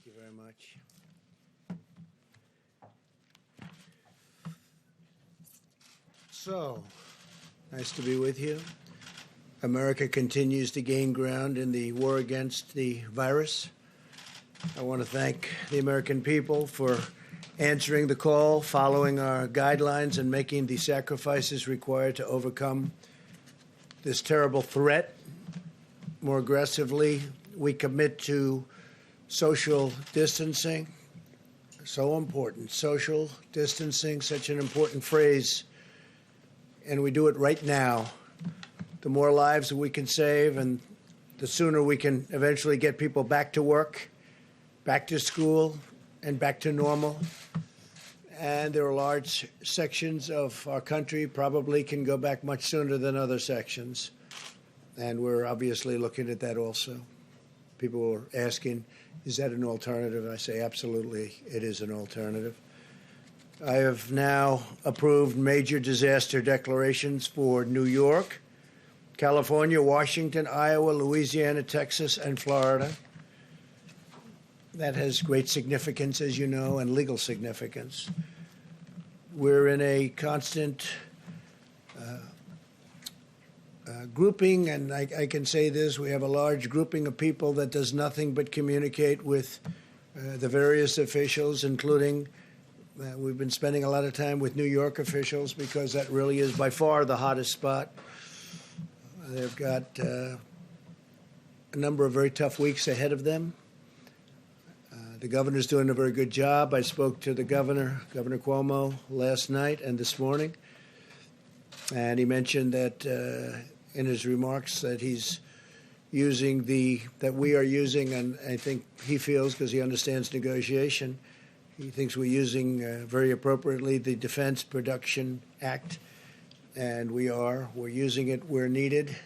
Thank you very much. So, nice to be with you. America continues to gain ground in the war against the virus. I want to thank the American people for answering the call, following our guidelines, and making the sacrifices required to overcome this terrible threat. More aggressively, we commit to social distancing. So important. Social distancing, such an important phrase. And we do it right now. The more lives that we can save, and the sooner we can eventually get people back to work, back to school, and back to normal. And there are large sections of our country probably can go back much sooner than other sections. And we're obviously looking at that also. People are asking, is that an alternative? I say absolutely, it is an alternative. I have now approved major disaster declarations for New York, California, Washington, Iowa, Louisiana, Texas, and Florida. That has great significance, as you know, and legal significance. We're in a constant grouping, and I can say this, we have a large grouping of people that does nothing but communicate with the various officials, including we've been spending a lot of time with New York officials because that really is by far the hottest spot. They've got a number of very tough weeks ahead of them. The governor's doing a very good job. I spoke to the governor, Governor Cuomo, last night and this morning, and he mentioned that in his remarks that he's using that we are using, and I think he feels, because he understands negotiation, he thinks we're using very appropriately the Defense Production Act, and we're using it where needed.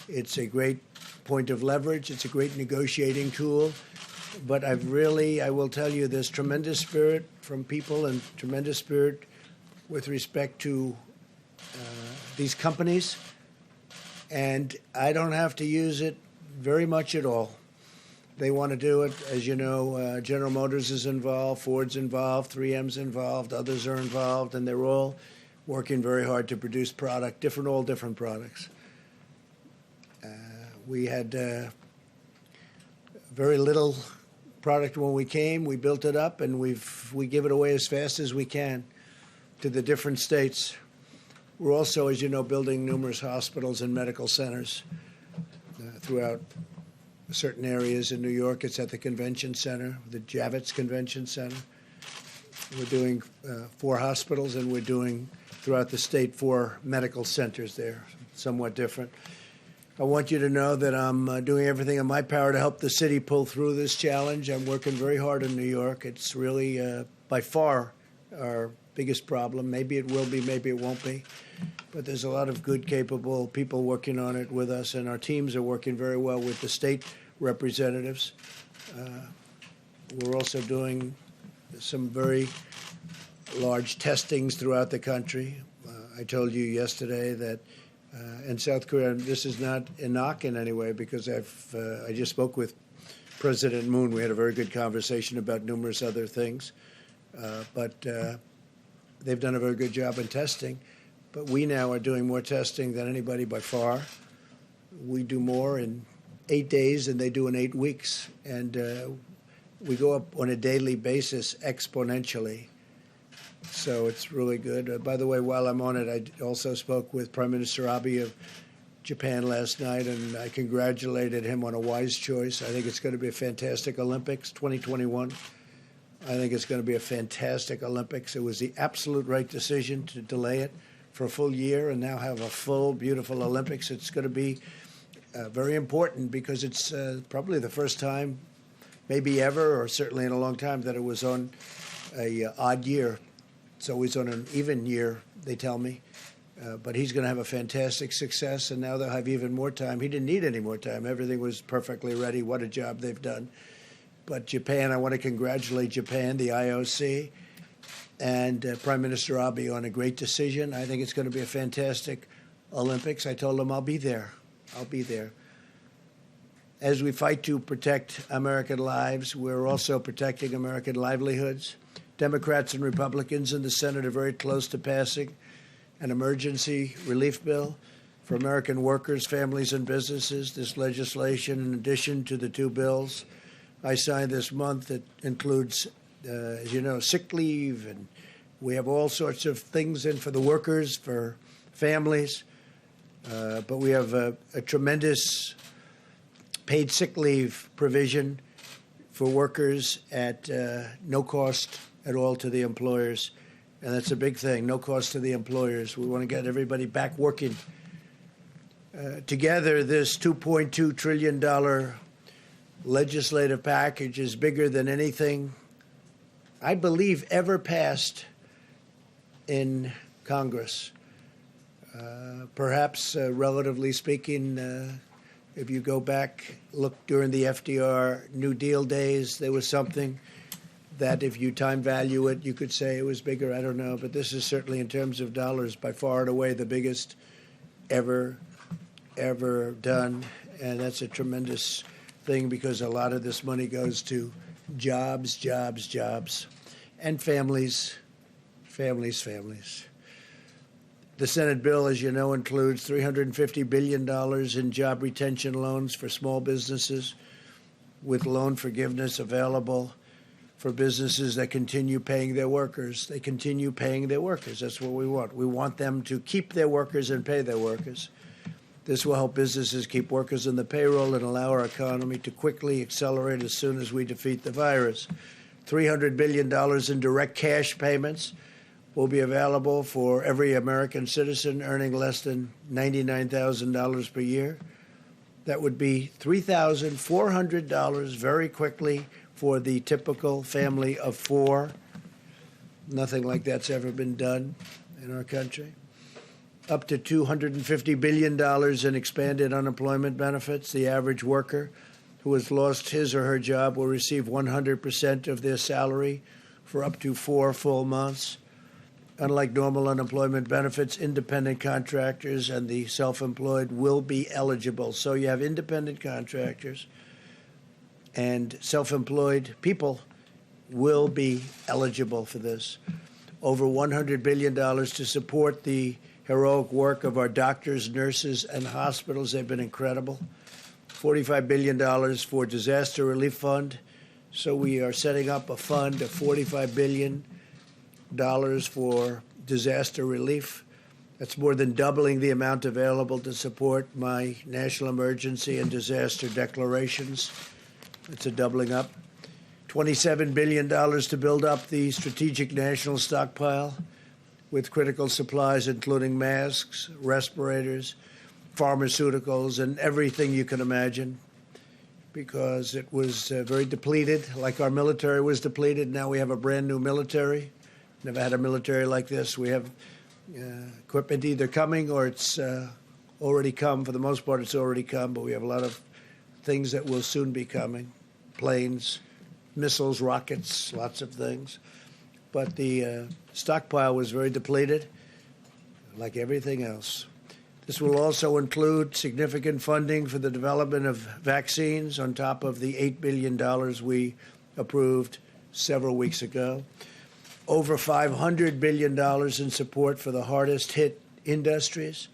It's a great point of leverage. It's a great negotiating tool. But I will tell you, there's tremendous spirit from people and tremendous spirit with respect to these companies. And I don't have to use it very much at all. They want to do it. As you know, General Motors is involved, Ford's involved, 3M's involved, others are involved, and they're all working very hard to produce all different products. We had very little product when we came. We built it up, and we give it away as fast as we can to the different states. We're also, as you know, building numerous hospitals and medical centers throughout certain areas. In New York, it's at the convention center, the Javits Convention Center. We're doing 4 hospitals, and we're doing throughout the state 4 medical centers there, somewhat different. I want you to know that I'm doing everything in my power to help the city pull through this challenge. I'm working very hard in New York. It's really by far our biggest problem. Maybe it will be, maybe it won't be. But there's a lot of good, capable people working on it with us, and our teams are working very well with the state representatives. We're also doing some very large testings throughout the country. I told you yesterday that in South Korea, and this is not a knock in any way, because I just spoke with President Moon. We had a very good conversation about numerous other things. But they've done a very good job in testing. But we now are doing more testing than anybody by far. We do more in 8 days than they do in 8 weeks. And we go up on a daily basis exponentially. So it's really good. By the way, while I'm on it, I also spoke with Prime Minister Abe of Japan last night, and I congratulated him on a wise choice. I think it's going to be a fantastic Olympics 2021. I think it's going to be a fantastic Olympics. It was the absolute right decision to delay it for a full year and now have a full, beautiful Olympics. It's going to be very important because it's probably the first time, maybe ever, or certainly in a long time, that it was on a odd year. It's always on an even year, they tell me. But he's going to have a fantastic success, and now they'll have even more time. He didn't need any more time. Everything was perfectly ready. What a job they've done. But Japan, I want to congratulate Japan, the IOC, and Prime Minister Abe on a great decision. I think it's going to be a fantastic Olympics. I told him I'll be there. I'll be there. As we fight to protect American lives, we're also protecting American livelihoods. Democrats and Republicans in the Senate are very close to passing an emergency relief bill for American workers, families, and businesses. This legislation, in addition to the two bills I signed this month, it includes, as you know, sick leave, and we have all sorts of things in for the workers, for families. But we have a tremendous paid sick leave provision for workers at no cost at all to the employers. And that's a big thing, no cost to the employers. We want to get everybody back working. Together, this $2.2 trillion legislative package is bigger than anything, I believe, ever passed in Congress. Perhaps, relatively speaking, if you go back, look during the FDR New Deal days, there was something that if you time value it, you could say it was bigger. I don't know. But this is certainly, in terms of dollars, by far and away the biggest ever done. And that's a tremendous thing because a lot of this money goes to jobs, and families. The Senate bill, as you know, includes $350 billion in job retention loans for small businesses, with loan forgiveness available for businesses that continue paying their workers. They continue paying their workers. That's what we want. We want them to keep their workers and pay their workers. This will help businesses keep workers in the payroll and allow our economy to quickly accelerate as soon as we defeat the virus. $300 billion in direct cash payments will be available for every American citizen earning less than $99,000 per year. That would be $3,400 very quickly for the typical family of four. Nothing like that's ever been done in our country. Up to $250 billion in expanded unemployment benefits. The average worker who has lost his or her job will receive 100% of their salary for up to 4 full months. Unlike normal unemployment benefits, independent contractors and the self-employed will be eligible. So you have independent contractors and self-employed people will be eligible for this. Over $100 billion to support the heroic work of our doctors, nurses, and hospitals. They've been incredible. $45 billion for disaster relief fund. So we are setting up a fund of $45 billion for disaster relief. That's more than doubling the amount available to support my national emergency and disaster declarations. It's a doubling up. $27 billion to build up the strategic national stockpile with critical supplies, including masks, respirators, pharmaceuticals, and everything you can imagine, because it was very depleted, like our military was depleted. Now we have a brand new military. Never had a military like this. We have equipment either coming or it's already come. For the most part, it's already come, but we have a lot of things that will soon be coming. Planes, missiles, rockets, lots of things. But the stockpile was very depleted, like everything else. This will also include significant funding for the development of vaccines on top of the $8 billion we approved several weeks ago. Over $500 billion in support for the hardest hit industries,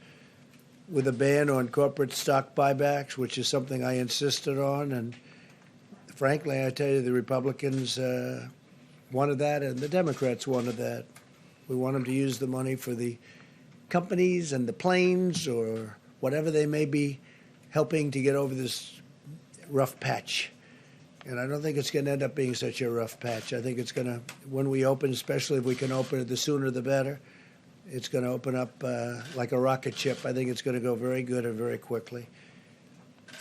with a ban on corporate stock buybacks, which is something I insisted on. And frankly, I tell you, the Republicans wanted that and the Democrats wanted that. We want them to use the money for the companies and the planes or whatever they may be helping to get over this rough patch. And I don't think it's going to end up being such a rough patch. I think it's going to, when we open, especially if we can open it, the sooner the better, it's going to open up like a rocket ship. I think it's going to go very good and very quickly.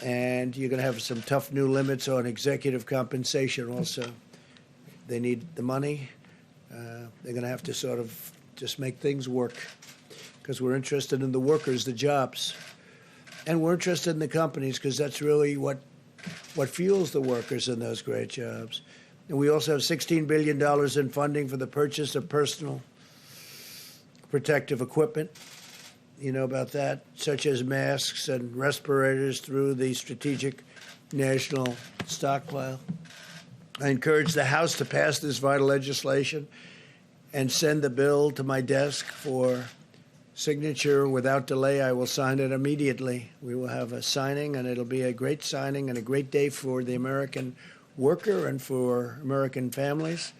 And you're going to have some tough new limits on executive compensation also. They need the money. They're going to have to sort of just make things work, because we're interested in the workers, the jobs. And we're interested in the companies, because that's really what fuels the workers in those great jobs. And we also have $16 billion in funding for the purchase of personal protective equipment. You know about that, such as masks and respirators through the Strategic national stockpile. I encourage the House to pass this vital legislation and send the bill to my desk for signature without delay. I will sign it immediately. We will have a signing, and it'll be a great signing and a great day for the American worker and for American families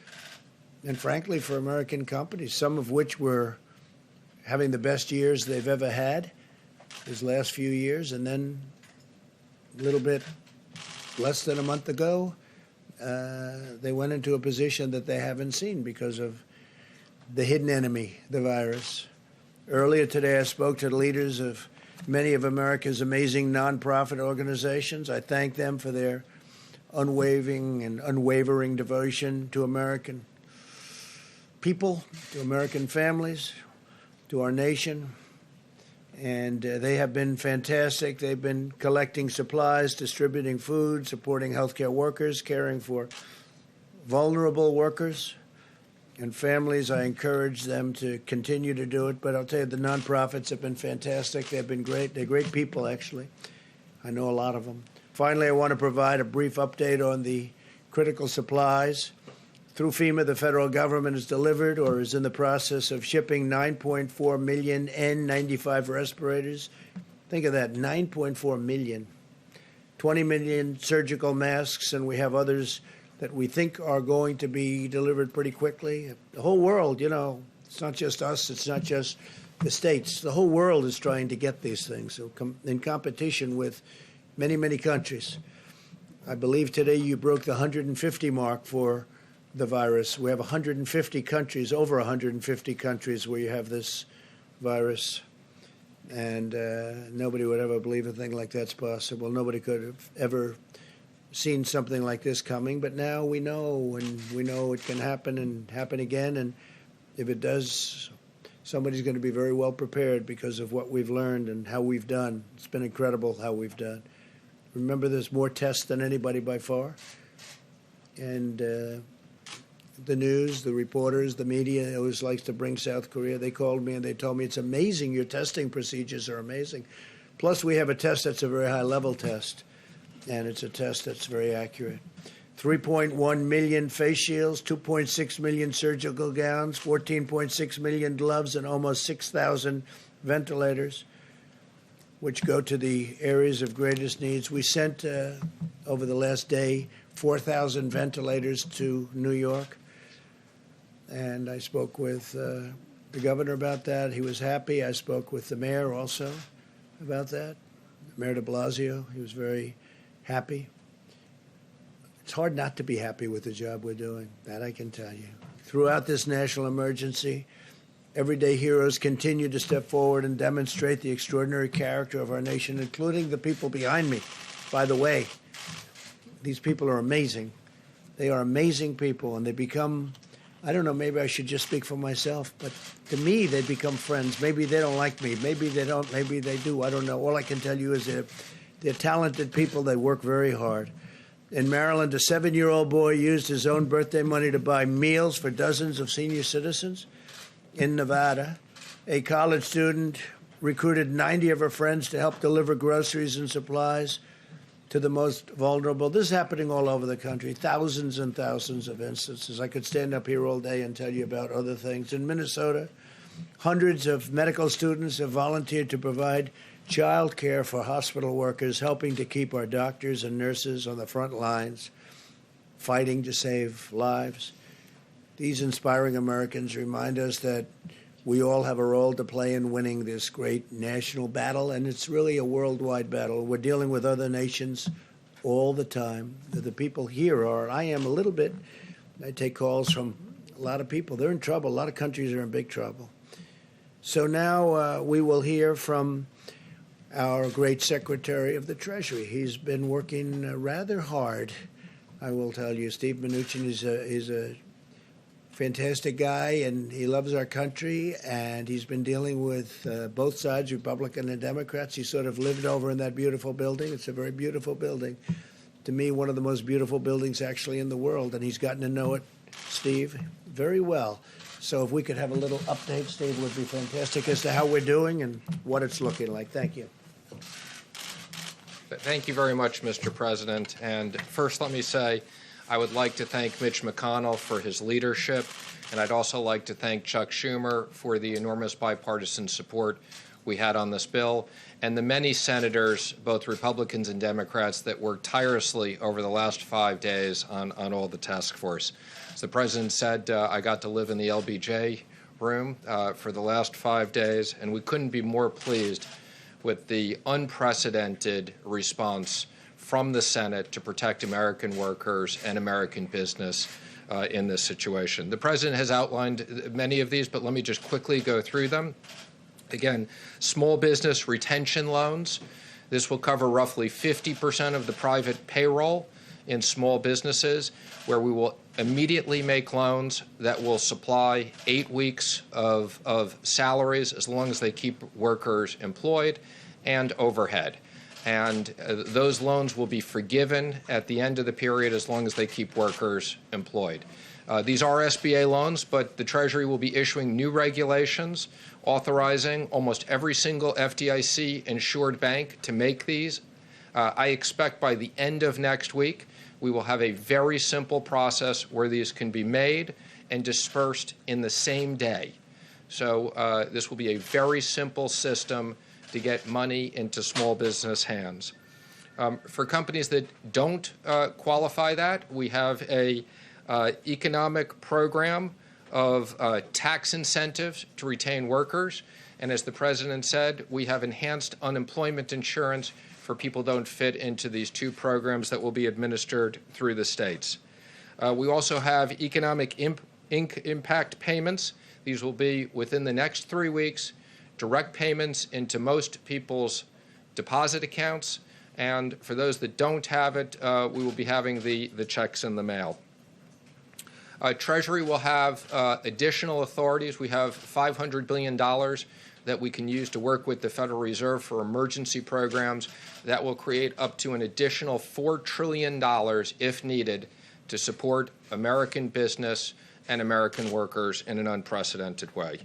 and, frankly, for American companies, some of which were having the best years they've ever had these last few years. And then a little bit less than a month ago, they went into a position that they haven't seen because of the hidden enemy, the virus. Earlier today, I spoke to the leaders of many of America's amazing nonprofit organizations. I thank them for their unwavering and unwavering devotion to American people, to American families, to our nation. And they have been fantastic. They've been collecting supplies, distributing food, supporting healthcare workers, caring for vulnerable workers and families. I encourage them to continue to do it. But I'll tell you, the nonprofits have been fantastic. They've been great. They're great people, actually. I know a lot of them. Finally, I want to provide a brief update on the critical supplies. Through FEMA, the federal government has delivered or is in the process of shipping 9.4 million N95 respirators. Think of that, 9.4 million. 20 million surgical masks, and we have others that we think are going to be delivered pretty quickly. The whole world, you know, it's not just us, it's not just the states. The whole world is trying to get these things, so in competition with many, many countries. I believe today you broke the 150 mark for the virus. We have 150 countries, over 150 countries where you have this virus. And nobody would ever believe a thing like that's possible. Nobody could have ever seen something like this coming. But now we know, and we know it can happen and happen again. And if it does, somebody's going to be very well prepared because of what we've learned and how we've done. It's been incredible how we've done. Remember, there's more tests than anybody by far. And the news, the reporters, the media always likes to bring South Korea. They called me and they told me, it's amazing, your testing procedures are amazing. Plus, we have a test that's a very high-level test, and it's a test that's very accurate. 3.1 million face shields, 2.6 million surgical gowns, 14.6 million gloves, and almost 6,000 ventilators, which go to the areas of greatest needs. We sent, over the last day, 4,000 ventilators to New York. And I spoke with the governor about that. He was happy. I spoke with the mayor also about that, Mayor de Blasio. He was very happy. It's hard not to be happy with the job we're doing. That I can tell you. Throughout this national emergency, everyday heroes continue to step forward and demonstrate the extraordinary character of our nation, including the people behind me. By the way, these people are amazing. They are amazing people, and they become, I don't know, maybe I should just speak for myself, but to me, they become friends. Maybe they don't like me. Maybe they don't. Maybe they do. I don't know. All I can tell you is they're talented people. They work very hard. In Maryland, a 7-year-old boy used his own birthday money to buy meals for dozens of senior citizens. In Nevada, a college student recruited 90 of her friends to help deliver groceries and supplies to the most vulnerable. This is happening all over the country, thousands and thousands of instances. I could stand up here all day and tell you about other things. In Minnesota, hundreds of medical students have volunteered to provide child care for hospital workers, helping to keep our doctors and nurses on the front lines, fighting to save lives. These inspiring Americans remind us that we all have a role to play in winning this great national battle, and it's really a worldwide battle. We're dealing with other nations all the time. The people here are, I am a little bit, I take calls from a lot of people. They're in trouble. A lot of countries are in big trouble. So now we will hear from our great Secretary of the Treasury. He's been working rather hard, I will tell you. Steve Mnuchin is a fantastic guy, and he loves our country, and he's been dealing with both sides, Republican and Democrats. He sort of lived over in that beautiful building. It's a very beautiful building. To me, one of the most beautiful buildings actually in the world, and he's gotten to know it, Steve, very well. So if we could have a little update, Steve, would be fantastic as to how we're doing and what it's looking like. Thank you. Thank you very much, Mr. President. And first, let me say I would like to thank Mitch McConnell for his leadership, and I'd also like to thank Chuck Schumer for the enormous bipartisan support we had on this bill, and the many senators, both Republicans and Democrats, that worked tirelessly over the last 5 days on all the task force. As the President said, I got to live in the LBJ room for the last 5 days, and we couldn't be more pleased with the unprecedented response from the Senate to protect American workers and American business in this situation. The President has outlined many of these, but let me just quickly go through them. Again, small business retention loans. This will cover roughly 50% of the private payroll in small businesses, where we will immediately make loans that will supply 8 weeks of salaries as long as they keep workers employed and overhead. And those loans will be forgiven at the end of the period as long as they keep workers employed. These are SBA loans, but the Treasury will be issuing new regulations authorizing almost every single FDIC-insured bank to make these. I expect by the end of next week, we will have a very simple process where these can be made and dispersed in the same day. So this will be a very simple system to get money into small business hands. For companies that don't qualify that, we have a economic program of tax incentives to retain workers. And as the President said, we have enhanced unemployment insurance for people who don't fit into these two programs that will be administered through the states. We also have economic impact payments. These will be within the next 3 weeks, direct payments into most people's deposit accounts. And for those that don't have it, we will be having the checks in the mail. Treasury will have additional authorities. We have $500 billion that we can use to work with the Federal Reserve for emergency programs that will create up to an additional $4 trillion, if needed, to support American business and American workers in an unprecedented way.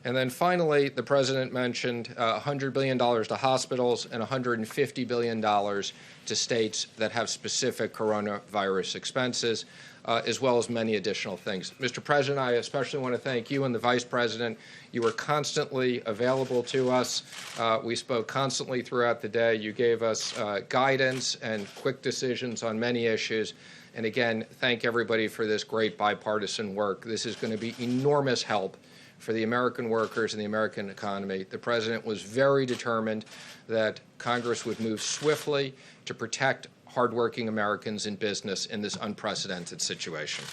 And then finally, the President mentioned $100 billion to hospitals and $150 billion to states that have specific coronavirus expenses, as well as many additional things. Mr. President, I especially want to thank you and the Vice President. You were constantly available to us. We spoke constantly throughout the day. You gave us guidance and quick decisions on many issues. And again, thank everybody for this great bipartisan work. This is going to be enormous help for the American workers and the American economy. The President was very determined that Congress would move swiftly to protect hardworking Americans in business in this unprecedented situation.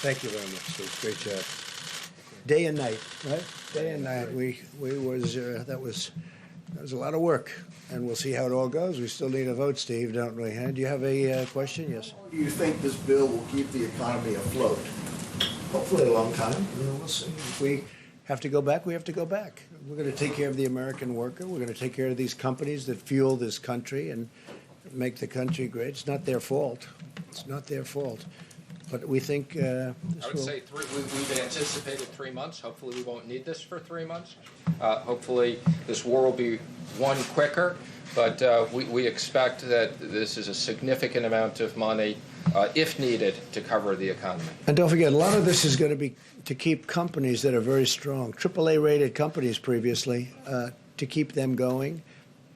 Thank you very much, Steve. Great job. Day and night, right? Day and night. That was a lot of work, and we'll see how it all goes. We still need a vote, Steve, don't we? Do you have a question? Yes. Do you think this bill will keep the economy afloat? Hopefully a long time. We'll see. If we have to go back, we have to go back. We're going to take care of the American worker. We're going to take care of these companies that fuel this country and make the country great. It's not their fault. It's not their fault. But we think I would say we've anticipated 3 months. Hopefully we won't need this for 3 months. Hopefully this war will be won quicker. But we expect that this is a significant amount of money, if needed, to cover the economy. And don't forget, a lot of this is going to be to keep companies that are very strong, AAA-rated companies previously, to keep them going.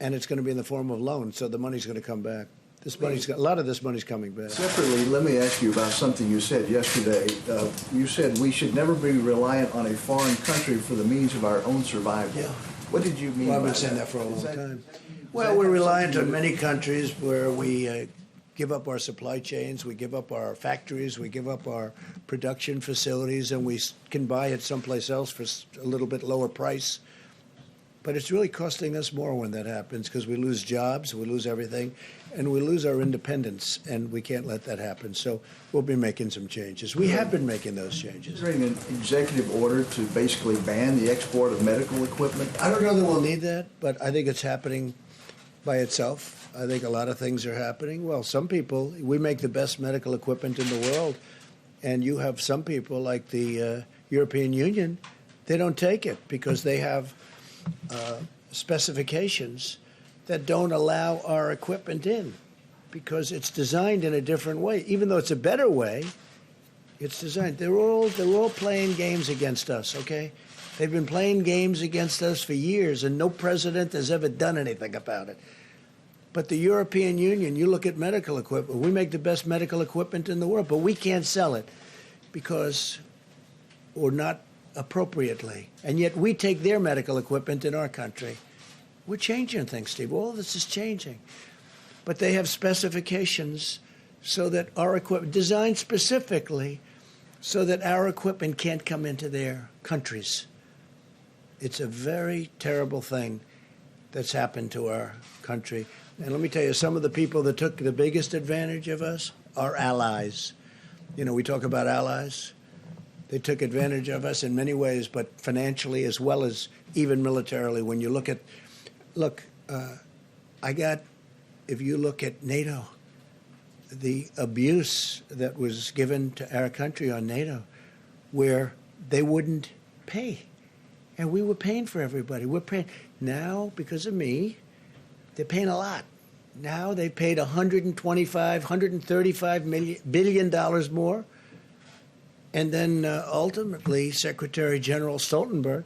And it's going to be in the form of loans, so the money's going to come back. A lot of this money's coming back. Separately, let me ask you about something you said yesterday. You said we should never be reliant on a foreign country for the means of our own survival. Yeah. What did you mean? Well, by I've been saying that for a long time. Well, we're reliant on many countries where we give up our supply chains, we give up our factories, we give up our production facilities, and we can buy it someplace else for a little bit lower price. But it's really costing us more when that happens because we lose jobs, we lose everything, and we lose our independence, and we can't let that happen. So we'll be making some changes. We have been making those changes. Is there an executive order to basically ban the export of medical equipment? I don't know that we'll need that, but I think it's happening by itself. I think a lot of things are happening. Well, some people, we make the best medical equipment in the world, and you have some people like the European Union, they don't take it because they have specifications that don't allow our equipment in because it's designed in a different way. Even though it's a better way, it's designed. They're all playing games against us, okay? They've been playing games against us for years, and no president has ever done anything about it. But the European Union, you look at medical equipment, we make the best medical equipment in the world, but we can't sell it because, or not appropriately. And yet we take their medical equipment in our country. We're changing things, Steve. All this is changing. But they have specifications so that our equipment, designed specifically so that our equipment can't come into their countries. It's a very terrible thing that's happened to our country. And let me tell you, some of the people that took the biggest advantage of us are allies. You know, we talk about allies. They took advantage of us in many ways, but financially as well as even militarily. When you look at, if you look at NATO, the abuse that was given to our country on NATO, where they wouldn't pay. And we were paying for everybody. We're paying. Now, because of me, they're paying a lot. Now they've paid $135 billion more. And then ultimately, Secretary General Stoltenberg,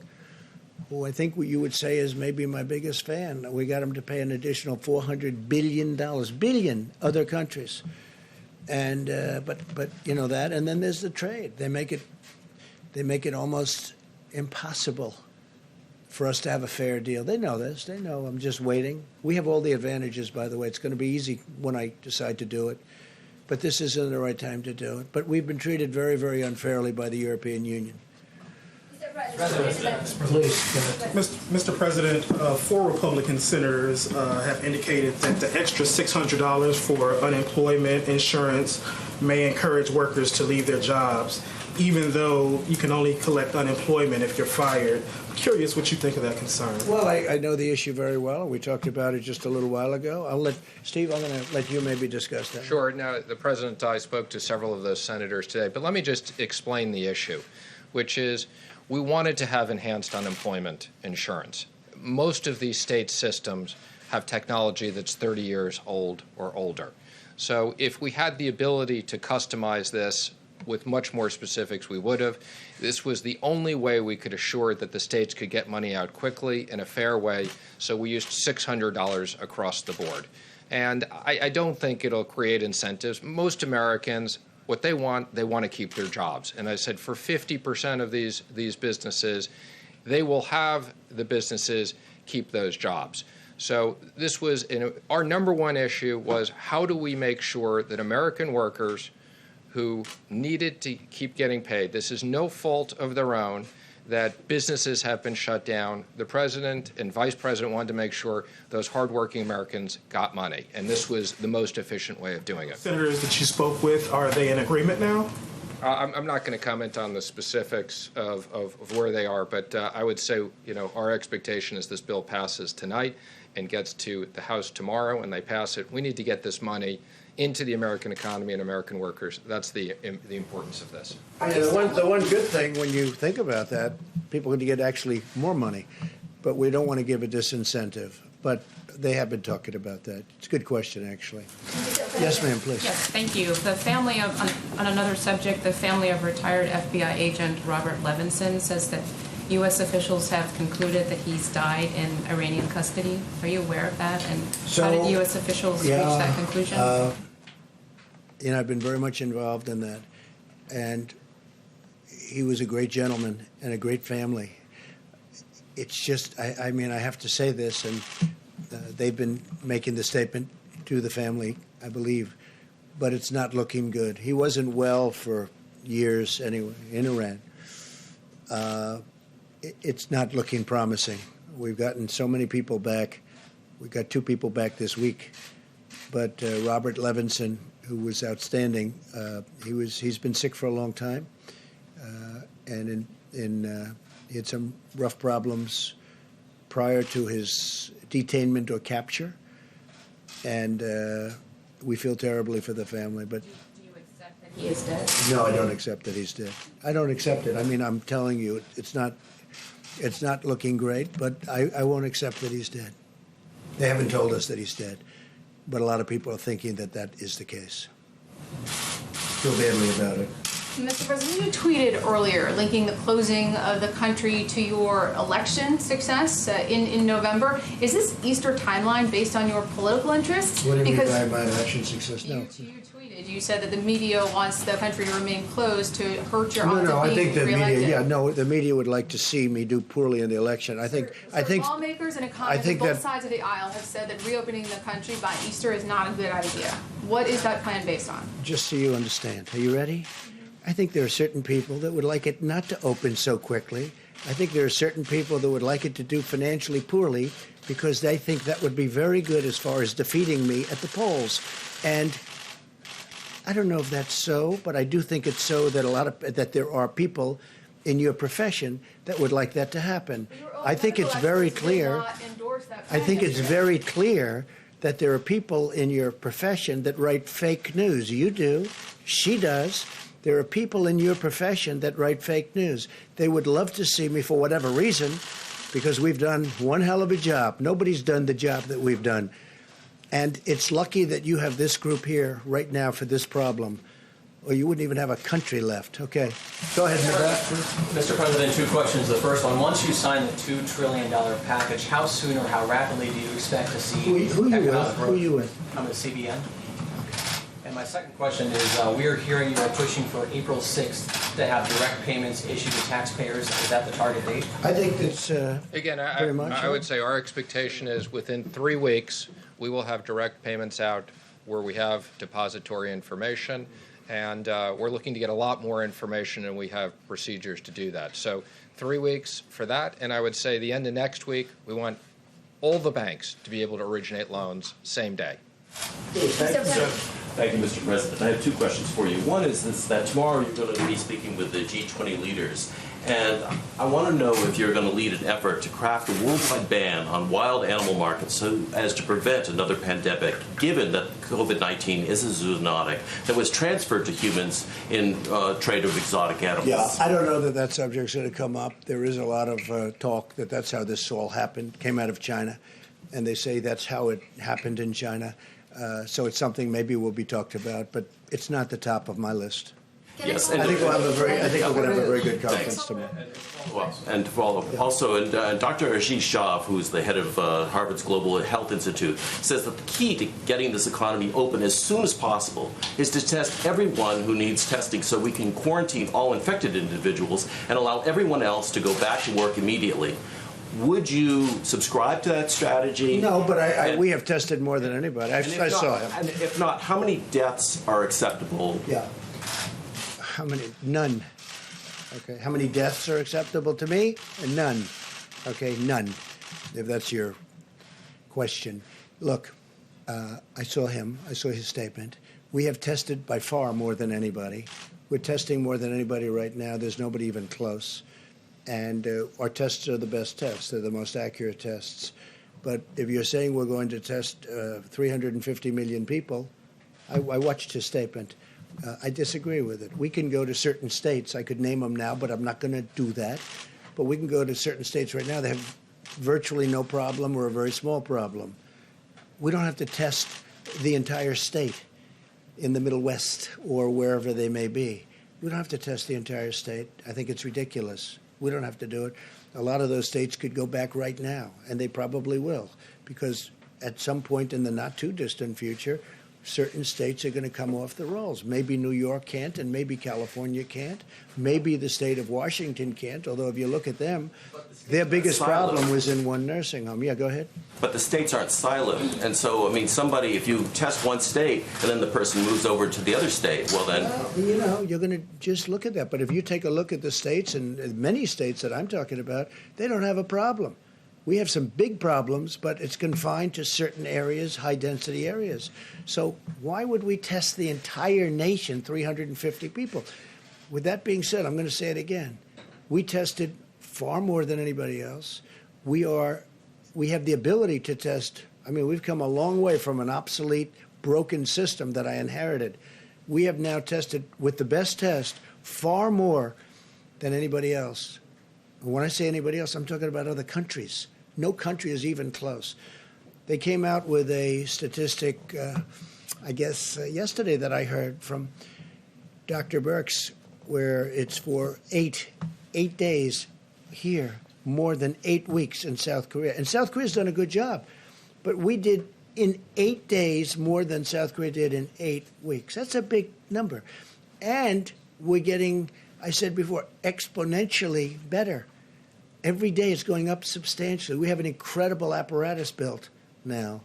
who I think you would say is maybe my biggest fan, we got him to pay an additional $400 billion other countries. And but you know that, and then there's the trade. They make it almost impossible for us to have a fair deal. They know this. They know I'm just waiting. We have all the advantages, by the way. It's going to be easy when I decide to do it. But this isn't the right time to do it. But we've been treated very, very unfairly by the European Union. Please. Mr. President, 4 Republican senators have indicated that the extra $600 for unemployment insurance may encourage workers to leave their jobs, even though you can only collect unemployment if you're fired. I'm curious what you think of that concern. Well, I know the issue very well. We talked about it just a little while ago. Steve, I'm going to let you maybe discuss that. Sure. Now, the President and I spoke to several of those senators today, but let me just explain the issue, which is we wanted to have enhanced unemployment insurance. Most of these state systems have technology that's 30 years old or older. So if we had the ability to customize this with much more specifics, we would have. This was the only way we could assure that the states could get money out quickly in a fair way, so we used $600 across the board. And I don't think it'll create incentives. Most Americans, what they want to keep their jobs. And I said for 50% of these businesses, they will have the businesses keep those jobs. So this was, our number one issue was how do we make sure that American workers who needed to keep getting paid, this is no fault of their own, that businesses have been shut down. The president and vice president wanted to make sure those hardworking Americans got money, and this was the most efficient way of doing it. Senators that you spoke with, are they in agreement now? I'm not going to comment on the specifics of where they are, but I would say, our expectation is this bill passes tonight and gets to the House tomorrow, and they pass it. We need to get this money into the American economy and American workers. That's the importance of this. The one good thing when you think about that, people are going to get actually more money, but we don't want to give a disincentive. But they have been talking about that. It's a good question, actually. Yes, ma'am, please. Yes, thank you. The family of, on another subject, the family of retired FBI agent Robert Levinson says that U.S. officials have concluded that he's died in Iranian custody. Are you aware of that? And how did U.S. officials reach that conclusion? I've been very much involved in that. And he was a great gentleman and a great family. It's just, I have to say this, and they've been making the statement to the family, I believe, but it's not looking good. He wasn't well for years anyway in Iran. It's not looking promising. We've gotten so many people back. We got 2 people back this week, but Robert Levinson, who was outstanding, he's been sick for a long time, and he had some rough problems prior to his detainment or capture, and we feel terribly for the family. But do you accept that he is dead? No, I don't accept that he's dead. I don't accept it. I'm telling you, it's not looking great, but I won't accept that he's dead. They haven't told us that he's dead, but a lot of people are thinking that that is the case. Feel badly about it. Mr. President, you tweeted earlier linking the closing of the country to your election success in November. Is this Easter timeline based on your political interests? What do you mean Because by my election success? No. you tweeted, you said that the media wants the country to remain closed to hurt your odds No, of I being think the reelected. media. Yeah, no, the media would like to see me do poorly in the election. I think Lawmakers and economists on both sides of the aisle have said that reopening the country by Easter is not a good idea. What is that plan based on? Just so you understand. Are you ready? I think there are certain people that would like it not to open so quickly. I think there are certain people that would like it to do financially poorly because they think that would be very good as far as defeating me at the polls. And I don't know if that's so, but I do think it's so that there are people in your profession that would like that to happen. I think it's very clear. I think it's very clear that there are people in your profession that write fake news. You do. She does. There are people in your profession that write fake news. They would love to see me for whatever reason, because we've done one hell of a job. Nobody's done the job that we've done. And it's lucky that you have this group here right now for this problem, or you wouldn't even have a country left. Okay. Go ahead, Mr. President, two questions. The first one, once you sign the $2 trillion package, how soon or how rapidly do you expect to see Who economic growth? Who are you with? I'm at CBN. And my second question is, we are hearing you are pushing for April 6th to have direct payments issued to taxpayers. Is that the target date? I think that's Again, very much. I would say our expectation is within 3 weeks, we will have direct payments out where we have depository information. And we're looking to get a lot more information, and we have procedures to do that. So 3 weeks for that. And I would say the end of next week, we want all the banks to be able to originate loans same day. Thank you, Mr. President. I have two questions for you. One is that tomorrow you're going to be speaking with the G20 leaders, and I want to know if you're going to lead an effort to craft a worldwide ban on wild animal markets so as to prevent another pandemic, given that COVID-19 is a zoonotic that was transferred to humans in trade of exotic animals. Yeah, I don't know that subject's going to come up. There is a lot of talk that that's how this all happened, came out of China, and they say that's how it happened in China. So it's something maybe will be talked about, but it's not the top of my list. Yes, I think we'll have we're going to have a very good conference tomorrow. Well, and to follow up, also, Dr. Ashish Shah, who's the head of Harvard's Global Health Institute, says that the key to getting this economy open as soon as possible is to test everyone who needs testing so we can quarantine all infected individuals and allow everyone else to go back to work immediately. Would you subscribe to that strategy? No, but we have tested more than anybody. I saw him. And if not, how many deaths are acceptable? Yeah. How many? None. Okay. How many deaths are acceptable to me? None. Okay, none. If that's your question. Look, I saw him. I saw his statement. We have tested by far more than anybody. We're testing more than anybody right now. There's nobody even close. And our tests are the best tests. They're the most accurate tests. But if you're saying we're going to test 350 million people, I watched his statement. I disagree with it. We can go to certain states. I could name them now, but I'm not going to do that. But we can go to certain states right now that have virtually no problem or a very small problem. We don't have to test the entire state in the Middle West or wherever they may be. We don't have to test the entire state. I think it's ridiculous. We don't have to do it. A lot of those states could go back right now, and they probably will, because at some point in the not-too-distant future, certain states are going to come off the rolls. Maybe New York can't, and maybe California can't. Maybe the state of Washington can't, although if you look at them, their biggest problem was in one nursing home. Yeah, go ahead. But the states aren't siloed. And so, I mean, somebody, if you test one state and then the person moves over to the other state, well then... Well, you know, you're going to just look at that. But if you take a look at the states, and many states that I'm talking about, they don't have a problem. We have some big problems, but it's confined to certain areas, high-density areas. So why would we test the entire nation, 350 people? With that being said, I'm going to say it again. We tested far more than anybody else. We have the ability to test. I mean, we've come a long way from an obsolete, broken system that I inherited. We have now tested, with the best test, far more than anybody else. When I say anybody else, I'm talking about other countries. No country is even close. They came out with a statistic, I guess, yesterday that I heard from Dr. Birx, where it's for eight days here, more than 8 weeks in South Korea. And South Korea's done a good job. But we did in 8 days more than South Korea did in 8 weeks. That's a big number. And we're getting, I said before, exponentially better. Every day it's going up substantially. We have an incredible apparatus built now.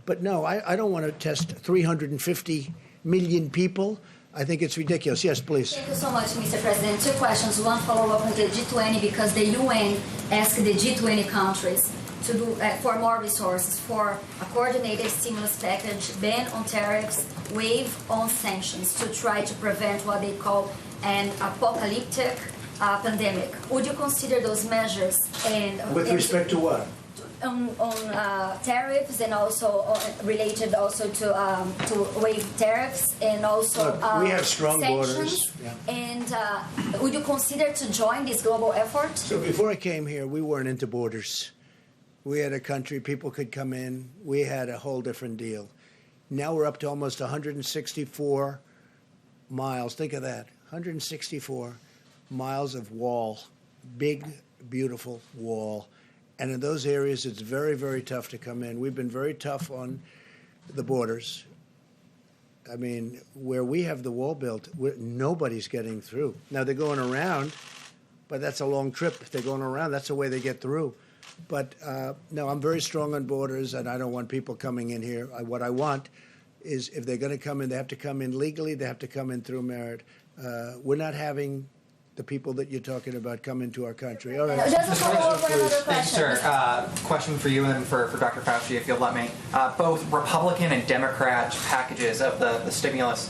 But no, I don't want to test 350 million people. I think it's ridiculous. Yes, please. Thank you so much, Mr. President. 2 questions. One follow-up on the G20, because the UN asked the G20 countries to do for more resources for a coordinated stimulus package, ban on tariffs, waive on sanctions to try to prevent what they call an apocalyptic pandemic. Would you consider those measures? And With respect to what? On tariffs, and also related also to waive tariffs, and also Look, we have strong sanctions. borders. Yeah. And would you consider to join this global effort? So before I came here, we weren't into borders. We had a country, people could come in. We had a whole different deal. Now we're up to almost 164 miles. Think of that, 164 miles of wall, big, beautiful wall. And in those areas, it's very, very tough to come in. We've been very tough on the borders. I mean, where we have the wall built, nobody's getting through. Now, they're going around, but that's a long trip. If they're going around, that's the way they get through. But, no, I'm very strong on borders, and I don't want people coming in here. What I want is if they're going to come in, they have to come in legally. They have to come in through merit. We're not having the people that you're talking about come into our country. All right. Just a follow-up for another question. Thanks, sir. Question for you and then for Dr. Fauci, if you'll let me. Both Republican and Democrat packages of the stimulus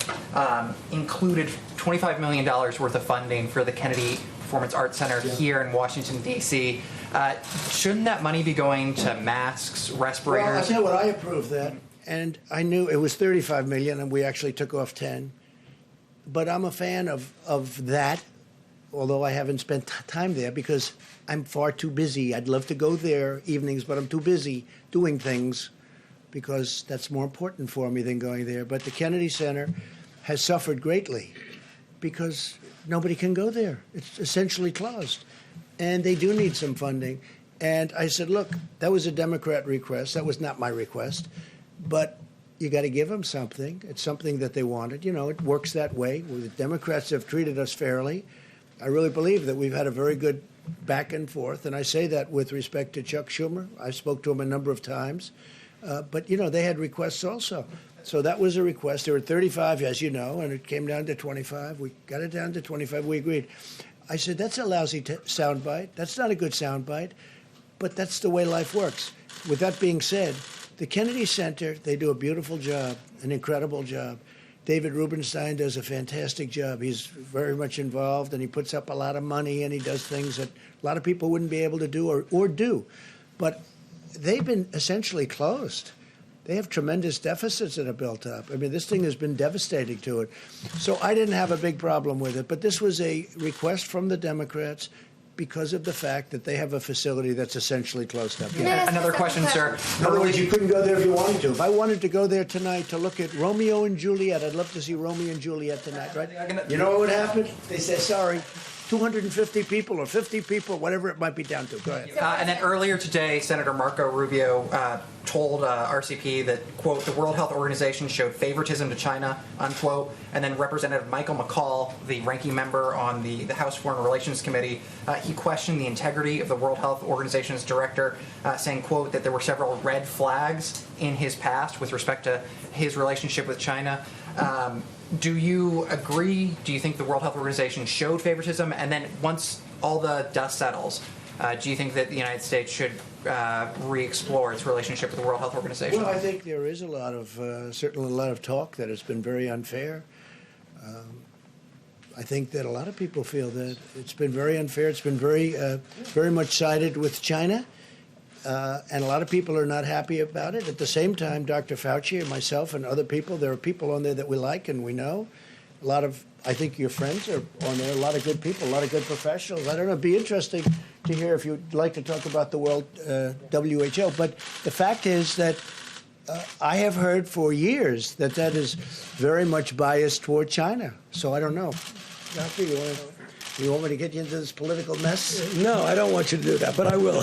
included $25 million worth of funding for the Kennedy Performance Arts Center here in Washington, D.C. Shouldn't that money be going to masks, respirators? Well, I tell you what, I approved that, and I knew it was $35 million, and we actually took off 10. But I'm a fan of that, although I haven't spent time there because I'm far too busy. I'd love to go there evenings, but I'm too busy doing things because that's more important for me than going there. But the Kennedy Center has suffered greatly because nobody can go there. It's essentially closed. And they do need some funding. And I said, look, that was a Democrat request. That was not my request. But you got to give them something. It's something that they wanted. You know, it works that way. The Democrats have treated us fairly. I really believe that we've had a very good back and forth, and I say that with respect to Chuck Schumer. I spoke to him a number of times. But, you know, they had requests also. So that was a request. There were 35, as you know, and it came down to 25. We got it down to 25. We agreed. I said, that's a lousy soundbite. That's not a good soundbite, but that's the way life works. With that being said, the Kennedy Center, they do a beautiful job, an incredible job. David Rubenstein does a fantastic job. He's very much involved, and he puts up a lot of money, and he does things that a lot of people wouldn't be able to do or do. But they've been essentially closed. They have tremendous deficits that are built up. I mean, this thing has been devastating to it. So I didn't have a big problem with it. But this was a request from the Democrats because of the fact that they have a facility that's essentially closed up. Yeah. Another question, sir. In other words, you couldn't go there if you wanted to. If I wanted to go there tonight to look at Romeo and Juliet, I'd love to see Romeo and Juliet tonight, right? You know what would happen? They say, sorry, 250 people or 50 people, whatever it might be down to. Go ahead. And then earlier today, Senator Marco Rubio told RCP that, quote, the World Health Organization showed favoritism to China, unquote. And then Representative Michael McCall, the ranking member on the House Foreign Relations Committee, he questioned the integrity of the World Health Organization's director, saying, quote, that there were several red flags in his past with respect to his relationship with China. Do you agree? Do you think the World Health Organization showed favoritism? And then once all the dust settles, do you think that the United States should re-explore its relationship with the World Health Organization? Well, I think there is a lot of, certainly a lot of talk that has been very unfair. I think that a lot of people feel that it's been very unfair. It's been very much sided with China. And a lot of people are not happy about it. At the same time, Dr. Fauci and myself and other people, there are people on there that we like and we know. I think your friends are on there, a lot of good people, a lot of good professionals. I don't know, it'd be interesting to hear if you'd like to talk about the World WHO. But the fact is that I have heard for years that is very much biased toward China. So I don't know. Doctor, you want me to get you into this political mess? No, I don't want you to do that, but I will.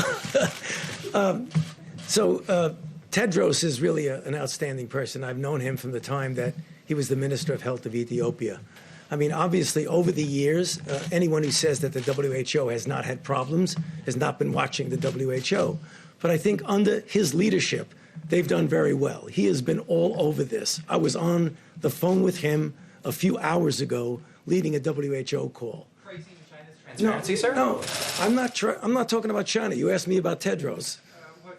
Tedros is really an outstanding person. I've known him from the time that he was the Minister of Health of Ethiopia. I mean, obviously, over the years, anyone who says that the WHO has not had problems has not been watching the WHO. But I think under his leadership, they've done very well. He has been all over this. I was on the phone with him a few hours ago leading a WHO call. Praising China's transparency, sir? No, I'm not talking about China. You asked me about Tedros.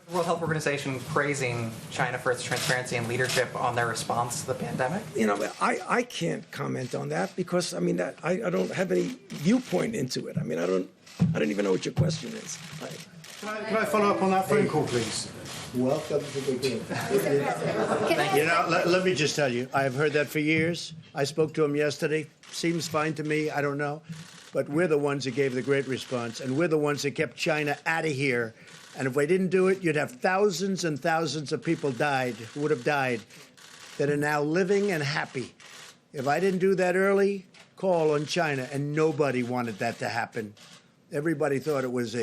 The World Health Organization praising China for its transparency and leadership on their response to the pandemic? You know, I can't comment on that because, I mean, I don't have any viewpoint into it. I mean, I don't even know what your question is. Can I follow up on that phone call, please? Welcome to the group. You know, let me just tell you, I've heard that for years. I spoke to him yesterday. Seems fine to me. I don't know. But we're the ones that gave the great response, and we're the ones that kept China out of here. And if we didn't do it, you'd have thousands and thousands of people would have died, that are now living and happy. If I didn't do that early, call on China, and nobody wanted that to happen. Everybody thought it was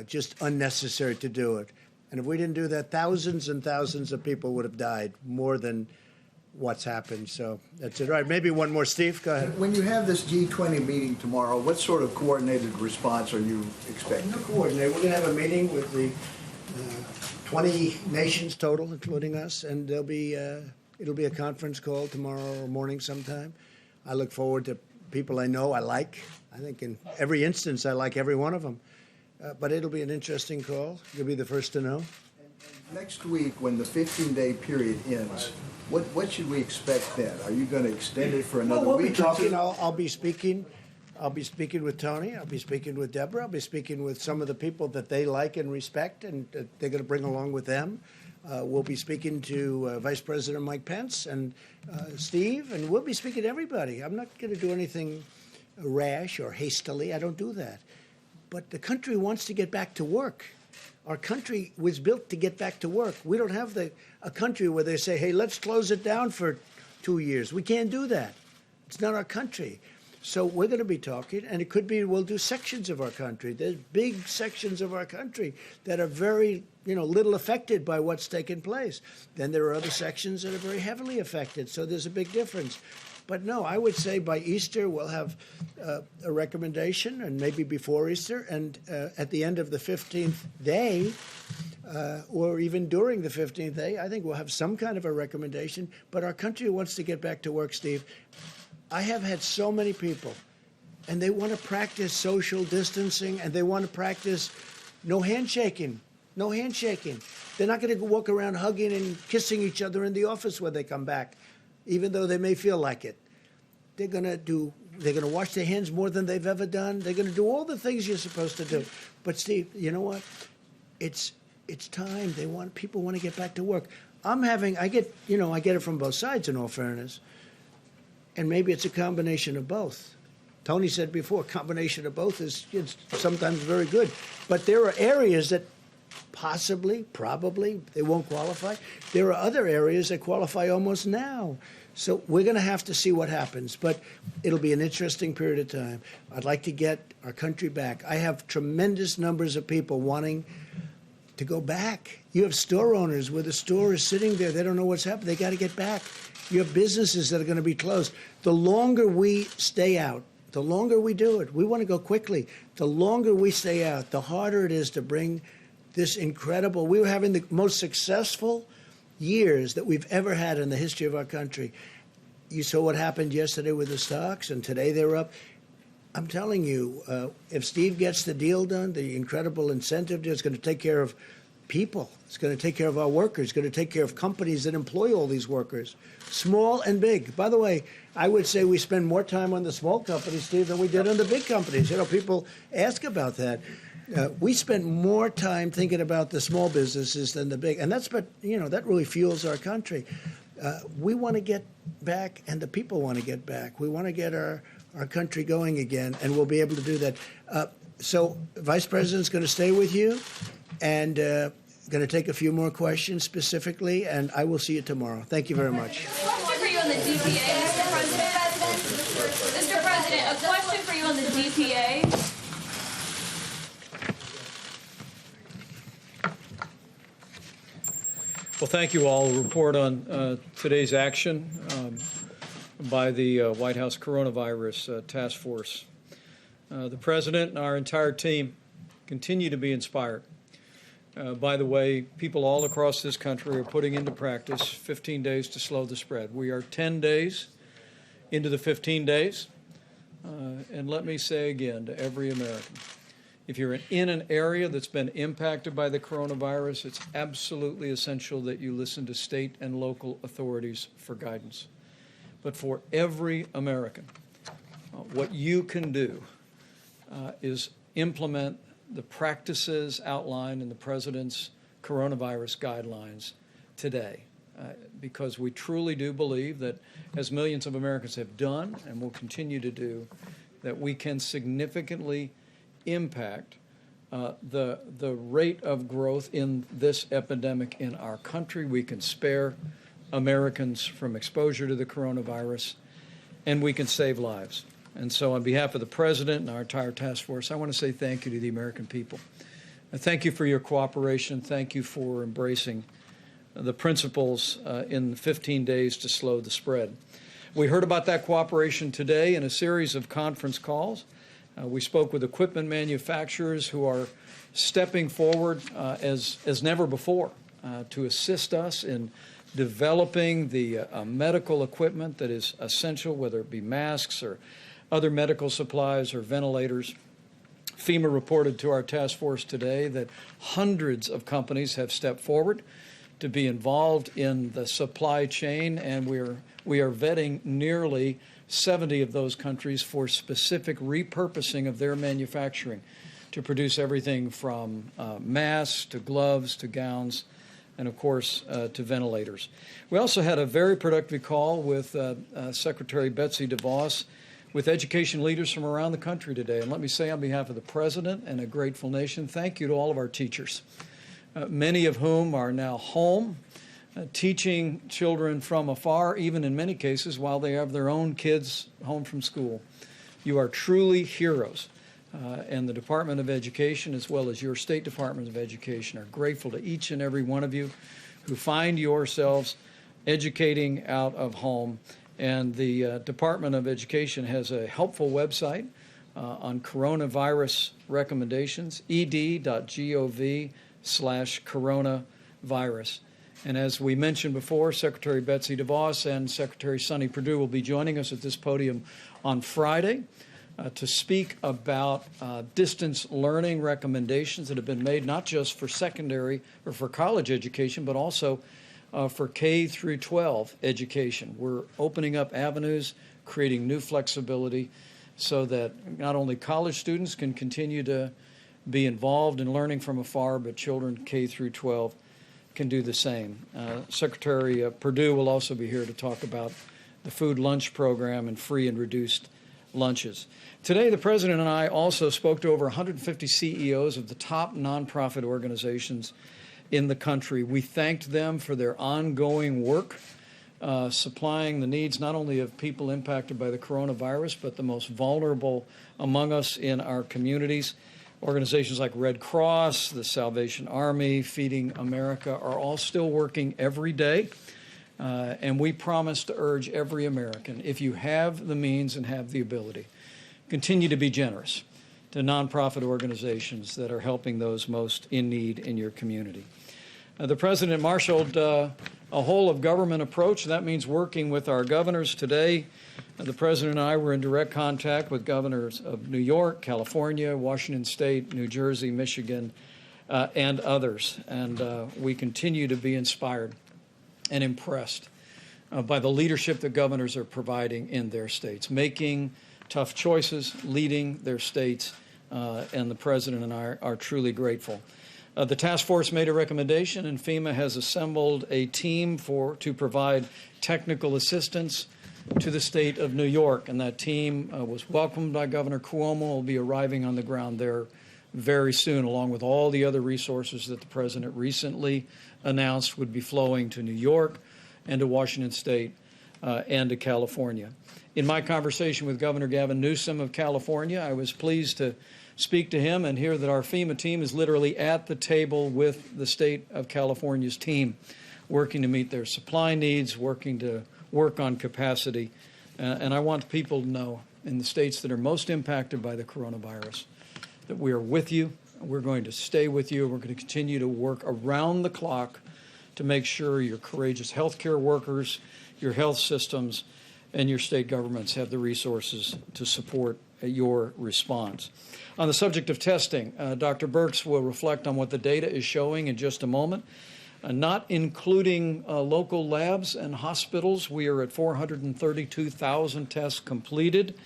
just unnecessary to do it. And if we didn't do that, thousands and thousands of people would have died, more than what's happened. So that's it. All right, maybe one more. Steve, go ahead. When you have this G20 meeting tomorrow, what sort of coordinated response are you expecting? We're going to have a meeting with the 20 nations total, including us, and it'll be a conference call tomorrow morning sometime. I look forward to people I know I like. I think in every instance I like every one of them. But it'll be an interesting call. You'll be the first to know. Next week, when the 15-day period ends, what should we expect then? Are you going to extend it for another we'll week? Be talking. I'll be speaking. I'll be speaking with Tony. I'll be speaking with Deborah. I'll be speaking with some of the people that they like and respect, and they're going to bring along with them. We'll be speaking to Vice President Mike Pence and Steve, and we'll be speaking to everybody. I'm not going to do anything rash or hastily. I don't do that. But the country wants to get back to work. Our country was built to get back to work. We don't have a country where they say, hey, let's close it down for 2 years. We can't do that. It's not our country. So we're going to be talking, and it could be we'll do sections of our country. There's big sections of our country that are very, little affected by what's taken place. Then there are other sections that are very heavily affected. So there's a big difference. But no, I would say by Easter we'll have a recommendation, and maybe before Easter, and at the end of the 15th day, or even during the 15th day, I think we'll have some kind of a recommendation. But our country wants to get back to work, Steve. I have had so many people, and they want to practice social distancing, and they want to practice no handshaking. No handshaking. They're not going to walk around hugging and kissing each other in the office when they come back, even though they may feel like it. They're going to wash their hands more than they've ever done. They're going to do all the things you're supposed to do. But Steve, you know what? It's time. People want to get back to work. I get it from both sides, in all fairness. And maybe it's a combination of both. Tony said before, combination of both is sometimes very good. But there are areas that possibly, probably, they won't qualify. There are other areas that qualify almost now. So we're going to have to see what happens. But it'll be an interesting period of time. I'd like to get our country back. I have tremendous numbers of people wanting to go back. You have store owners where the store is sitting there. They don't know what's happening. They got to get back. You have businesses that are going to be closed. The longer we stay out, the longer we do it. We want to go quickly. The longer we stay out, the harder it is to bring this incredible. We were having the most successful years that we've ever had in the history of our country. You saw what happened yesterday with the stocks, and today they're up. I'm telling you, if Steve gets the deal done, the incredible incentive deal is going to take care of people. It's going to take care of our workers. It's going to take care of companies that employ all these workers, small and big. By the way, I would say we spend more time on the small companies, Steve, than we did on the big companies. People ask about that. We spend more time thinking about the small businesses than the big, and that really fuels our country. We want to get back, and the people want to get back. We want to get our country going again, and we'll be able to do that. So Vice President's going to stay with you and going to take a few more questions specifically, and I will see you tomorrow. Thank you very much. A question for you on the DPA, Mr. President. Mr. President, a question for you on the DPA. Well, thank you all. A report on today's action by the White House Coronavirus Task Force. The President and our entire team continue to be inspired by the way people all across this country are putting into practice 15 days to slow the spread. We are 10 days into the 15 days. And let me say again to every American, if you're in an area that's been impacted by the coronavirus, it's absolutely essential that you listen to state and local authorities for guidance. But for every American, what you can do is implement the practices outlined in the President's coronavirus guidelines today. Because we truly do believe that, as millions of Americans have done and will continue to do, that we can significantly impact the rate of growth in this epidemic in our country. We can spare Americans from exposure to the coronavirus, and we can save lives. And so on behalf of the President and our entire task force, I want to say thank you to the American people. And thank you for your cooperation. Thank you for embracing the principles in 15 days to slow the spread. We heard about that cooperation today in a series of conference calls. We spoke with equipment manufacturers who are stepping forward as never before to assist us in developing the medical equipment that is essential, whether it be masks or other medical supplies or ventilators. FEMA reported to our task force today that hundreds of companies have stepped forward to be involved in the supply chain, and we are vetting nearly 70 of those countries for specific repurposing of their manufacturing to produce everything from masks to gloves to gowns and, of course, to ventilators. We also had a very productive call with Secretary Betsy DeVos with education leaders from around the country today. And let me say on behalf of the President and a grateful nation, thank you to all of our teachers, many of whom are now home, teaching children from afar, even in many cases while they have their own kids home from school. You are truly heroes. And the Department of Education, as well as your State Department of Education, are grateful to each and every one of you who find yourselves educating out of home. And the Department of Education has a helpful website on coronavirus recommendations, ed.gov/coronavirus. And as we mentioned before, Secretary Betsy DeVos and Secretary Sonny Perdue will be joining us at this podium on Friday to speak about distance learning recommendations that have been made not just for secondary or for college education, but also for K through 12 education. We're opening up avenues, creating new flexibility so that not only college students can continue to be involved in learning from afar, but children K through 12 can do the same. Secretary Perdue will also be here to talk about the food lunch program and free and reduced lunches. Today, the President and I also spoke to over 150 CEOs of the top nonprofit organizations in the country. We thanked them for their ongoing work, supplying the needs not only of people impacted by the coronavirus, but the most vulnerable among us in our communities. Organizations like Red Cross, the Salvation Army, Feeding America are all still working every day. And we promise to urge every American, if you have the means and have the ability, continue to be generous to nonprofit organizations that are helping those most in need in your community. The President marshaled a whole of government approach. That means working with our governors today. The President and I were in direct contact with governors of New York, California, Washington State, New Jersey, Michigan, and others. And we continue to be inspired and impressed by the leadership that governors are providing in their states, making tough choices, leading their states, and the President and I are truly grateful. The task force made a recommendation, and FEMA has assembled a team to provide technical assistance to the state of New York. And that team was welcomed by Governor Cuomo. Will be arriving on the ground there very soon, along with all the other resources that the president recently announced would be flowing to New York and to Washington State and to California. In my conversation with Governor Gavin Newsom of California, I was pleased to speak to him and hear that our FEMA team is literally at the table with the state of California's team, working to meet their supply needs, working to work on capacity. And I want people to know in the states that are most impacted by the coronavirus that we are with you. We're going to stay with you. We're going to continue to work around the clock to make sure your courageous healthcare workers, your health systems, and your state governments have the resources to support your response. On the subject of testing, Dr. Birx will reflect on what the data is showing in just a moment. Not including local labs and hospitals, we are at 432,000 tests completed.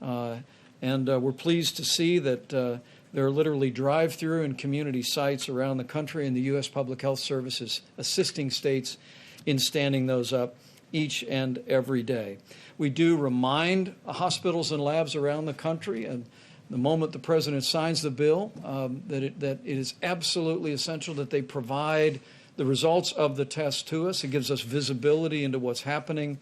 And we're pleased to see that there are literally drive-through and community sites around the country, and the U.S. Public Health Service is assisting states in standing those up each and every day. We do remind hospitals and labs around the country, and the moment the president signs the bill, that it is absolutely essential that they provide the results of the test to us. It gives us visibility into what's happening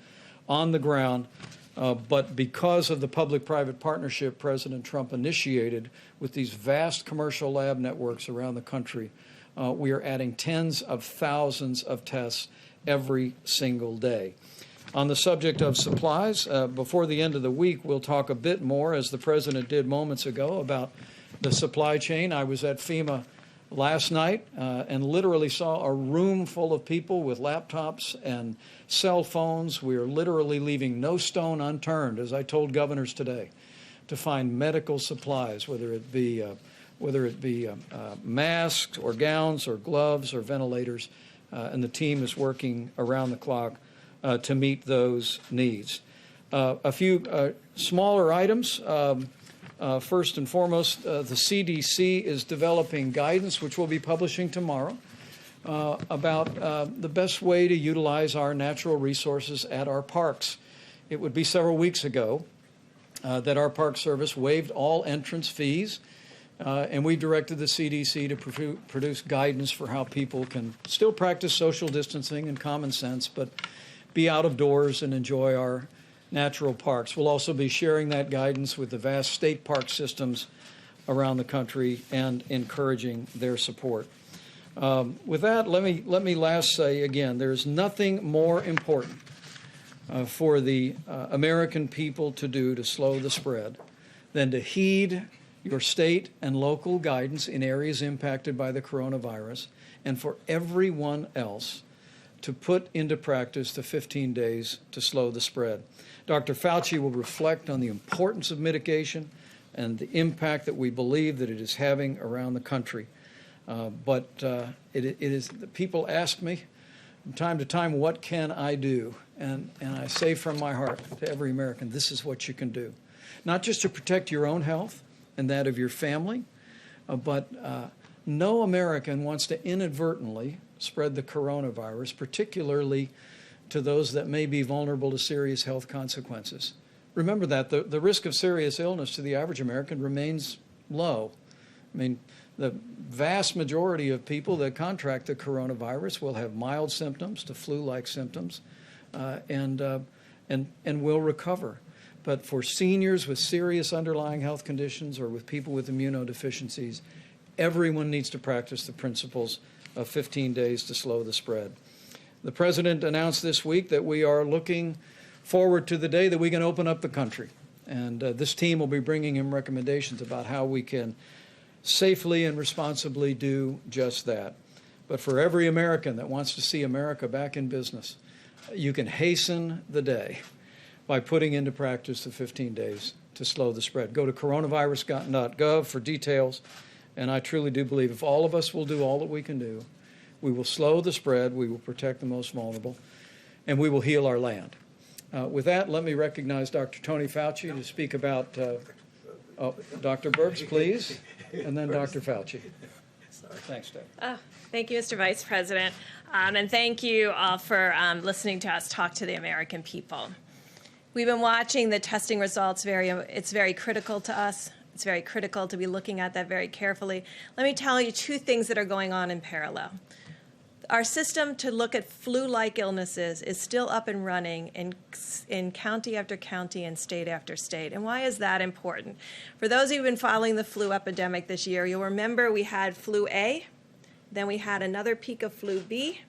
on the ground. But because of the public-private partnership President Trump initiated with these vast commercial lab networks around the country, we are adding tens of thousands of tests every single day. On the subject of supplies, before the end of the week, we'll talk a bit more, as the President did moments ago, about the supply chain. I was at FEMA last night and literally saw a room full of people with laptops and cell phones. We are literally leaving no stone unturned, as I told governors today, to find medical supplies, whether it be masks or gowns or gloves or ventilators, and the team is working around the clock to meet those needs. A few smaller items. First and foremost, the CDC is developing guidance, which we'll be publishing tomorrow, about the best way to utilize our natural resources at our parks. It would be several weeks ago that our Park Service waived all entrance fees, and we directed the CDC to produce guidance for how people can still practice social distancing and common sense, but be out of doors and enjoy our natural parks. We'll also be sharing that guidance with the vast state park systems around the country and encouraging their support. With that, let me last say again, there's nothing more important for the American people to do to slow the spread than to heed your state and local guidance in areas impacted by the coronavirus, and for everyone else to put into practice the 15 days to slow the spread. Dr. Fauci will reflect on the importance of mitigation and the impact that we believe that it is having around the country. But it is, people ask me from time to time, what can I do? And I say from my heart to every American, this is what you can do. Not just to protect your own health and that of your family, but no American wants to inadvertently spread the coronavirus, particularly to those that may be vulnerable to serious health consequences. Remember that the risk of serious illness to the average American remains low. I mean, the vast majority of people that contract the coronavirus will have mild symptoms to flu-like symptoms and will recover. But for seniors with serious underlying health conditions or with people with immunodeficiencies, everyone needs to practice the principles of 15 days to slow the spread. The President announced this week that we are looking forward to the day that we can open up the country. And this team will be bringing him recommendations about how we can safely and responsibly do just that. But for every American that wants to see America back in business, you can hasten the day by putting into practice the 15 days to slow the spread. Go to coronavirus.gov for details. And I truly do believe if all of us will do all that we can do, we will slow the spread, we will protect the most vulnerable, and we will heal our land. With that, let me recognize Dr. Tony Fauci to speak about Dr. Birx, please, and then Dr. Fauci. Thanks, Dave. Thank you, Mr. Vice President. And thank you all for listening to us talk to the American people. We've been watching the testing results. It's very critical to us. It's very critical to be looking at that very carefully. Let me tell you two things that are going on in parallel. Our system to look at flu-like illnesses is still up and running in county after county and state after state. And why is that important? For those of you who've been following the flu epidemic this year, you'll remember we had flu A, then we had another peak of flu B,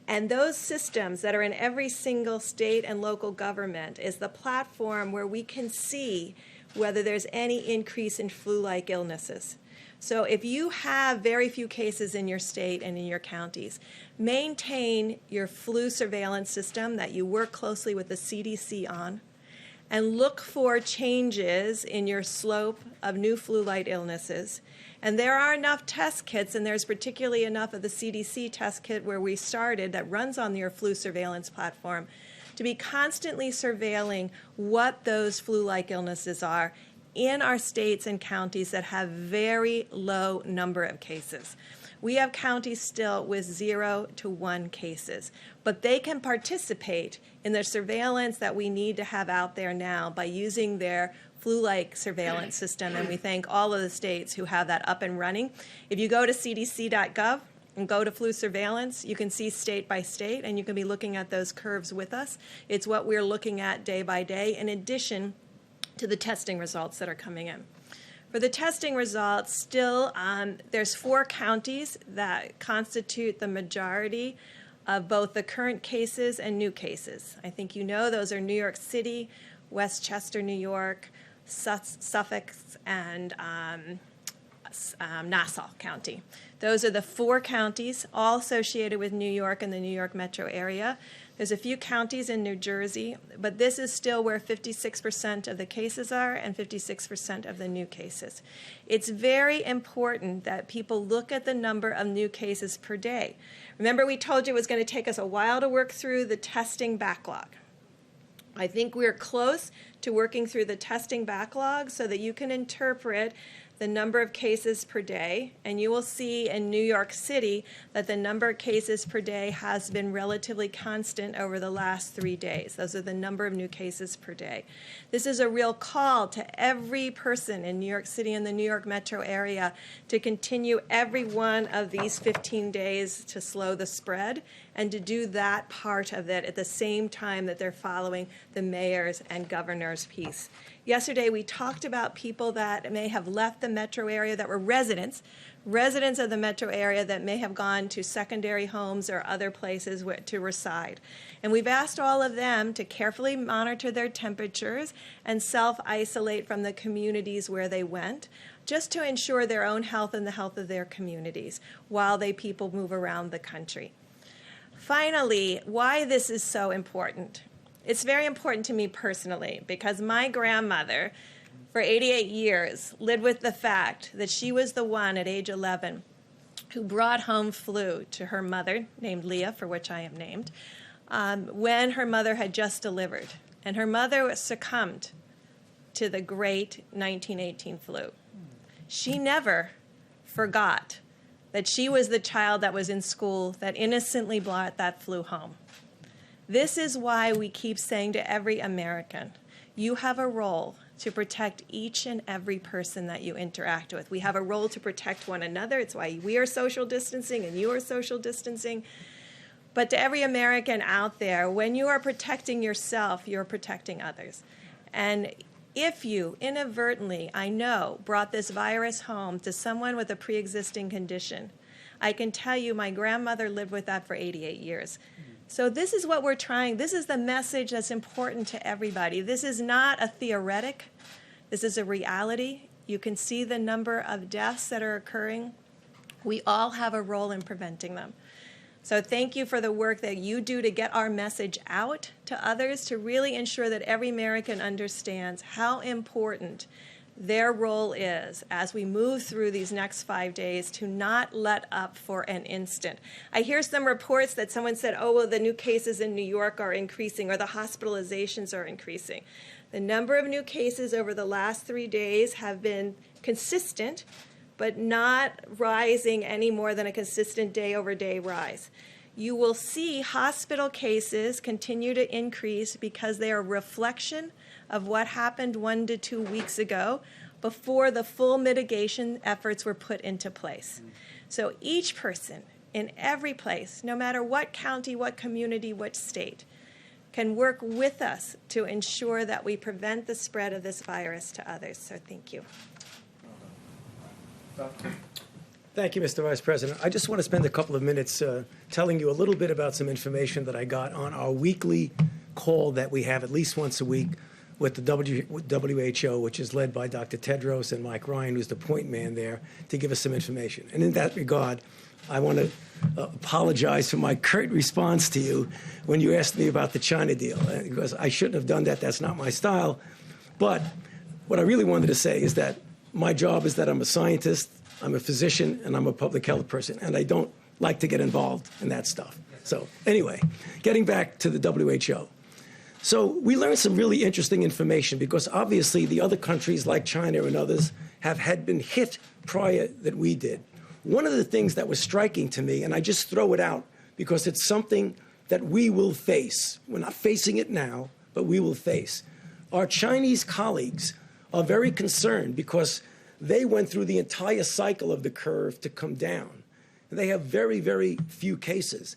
and those systems that are in every single state and local government is the platform where we can see whether there's any increase in flu-like illnesses. So if you have very few cases in your state and in your counties, maintain your flu surveillance system that you work closely with the CDC on, and look for changes in your slope of new flu-like illnesses. And there are enough test kits, and there's particularly enough of the CDC test kit where we started that runs on your flu surveillance platform to be constantly surveilling what those flu-like illnesses are in our states and counties that have very low number of cases. We have counties still with 0 to 1 cases, but they can participate in the surveillance that we need to have out there now by using their flu-like surveillance system, and we thank all of the states who have that up and running. If you go to cdc.gov and go to flu surveillance, you can see state by state, and you can be looking at those curves with us. It's what we're looking at day by day, in addition to the testing results that are coming in. For the testing results, still, there's 4 counties that constitute the majority of both the current cases and new cases. I think you know those are New York City, Westchester, New York, Suffolk, and Nassau County. Those are the 4 counties, all associated with New York and the New York metro area. There's a few counties in New Jersey, but this is still where 56% of the cases are and 56% of the new cases. It's very important that people look at the number of new cases per day. Remember, we told you it was going to take us a while to work through the testing backlog. I think we're close to working through the testing backlog so that you can interpret the number of cases per day, and you will see in New York City that the number of cases per day has been relatively constant over the last 3 days. Those are the number of new cases per day. This is a real call to every person in New York City and the New York metro area to continue every one of these 15 days to slow the spread and to do that part of it at the same time that they're following the mayor's and governor's piece. Yesterday, we talked about people that may have left the metro area that were residents of the metro area that may have gone to secondary homes or other places to reside. And we've asked all of them to carefully monitor their temperatures and self-isolate from the communities where they went, just to ensure their own health and the health of their communities while people move around the country. Finally, why this is so important. It's very important to me personally because my grandmother, for 88 years, lived with the fact that she was the one at age 11 who brought home flu to her mother, named Leah, for which I am named, when her mother had just delivered. And her mother succumbed to the great 1918 flu. She never forgot that she was the child that was in school that innocently brought that flu home. This is why we keep saying to every American, you have a role to protect each and every person that you interact with. We have a role to protect one another. It's why we are social distancing and you are social distancing. But to every American out there, when you are protecting yourself, you're protecting others. And if you inadvertently, I know, brought this virus home to someone with a pre-existing condition, I can tell you my grandmother lived with that for 88 years. So this is what we're trying. This is the message that's important to everybody. This is not a theoretic. This is a reality. You can see the number of deaths that are occurring. We all have a role in preventing them. So thank you for the work that you do to get our message out to others, to really ensure that every American understands how important their role is as we move through these next 5 days to not let up for an instant. I hear some reports that someone said, oh, well, the new cases in New York are increasing or the hospitalizations are increasing. The number of new cases over the last 3 days have been consistent but not rising any more than a consistent day-over-day rise. You will see hospital cases continue to increase because they are a reflection of what happened 1 to 2 weeks ago before the full mitigation efforts were put into place. So each person in every place, no matter what county, what community, what state, can work with us to ensure that we prevent the spread of this virus to others. So thank you. Thank you, Mr. Vice President. I just want to spend a couple of minutes telling you a little bit about some information that I got on our weekly call that we have at least once a week with the WHO, which is led by Dr. Tedros and Mike Ryan, who's the point man there, to give us some information. And in that regard, I want to apologize for my curt response to you when you asked me about the China deal, because I shouldn't have done that. That's not my style. But what I really wanted to say is that my job is that I'm a scientist, I'm a physician, and I'm a public health person, and I don't like to get involved in that stuff. So anyway, getting back to the WHO. So we learned some really interesting information because obviously the other countries like China and others had been hit prior that we did. One of the things that was striking to me, and I just throw it out because it's something that we will face. We're not facing it now, but we will face. Our Chinese colleagues are very concerned because they went through the entire cycle of the curve to come down. And they have very, very few cases.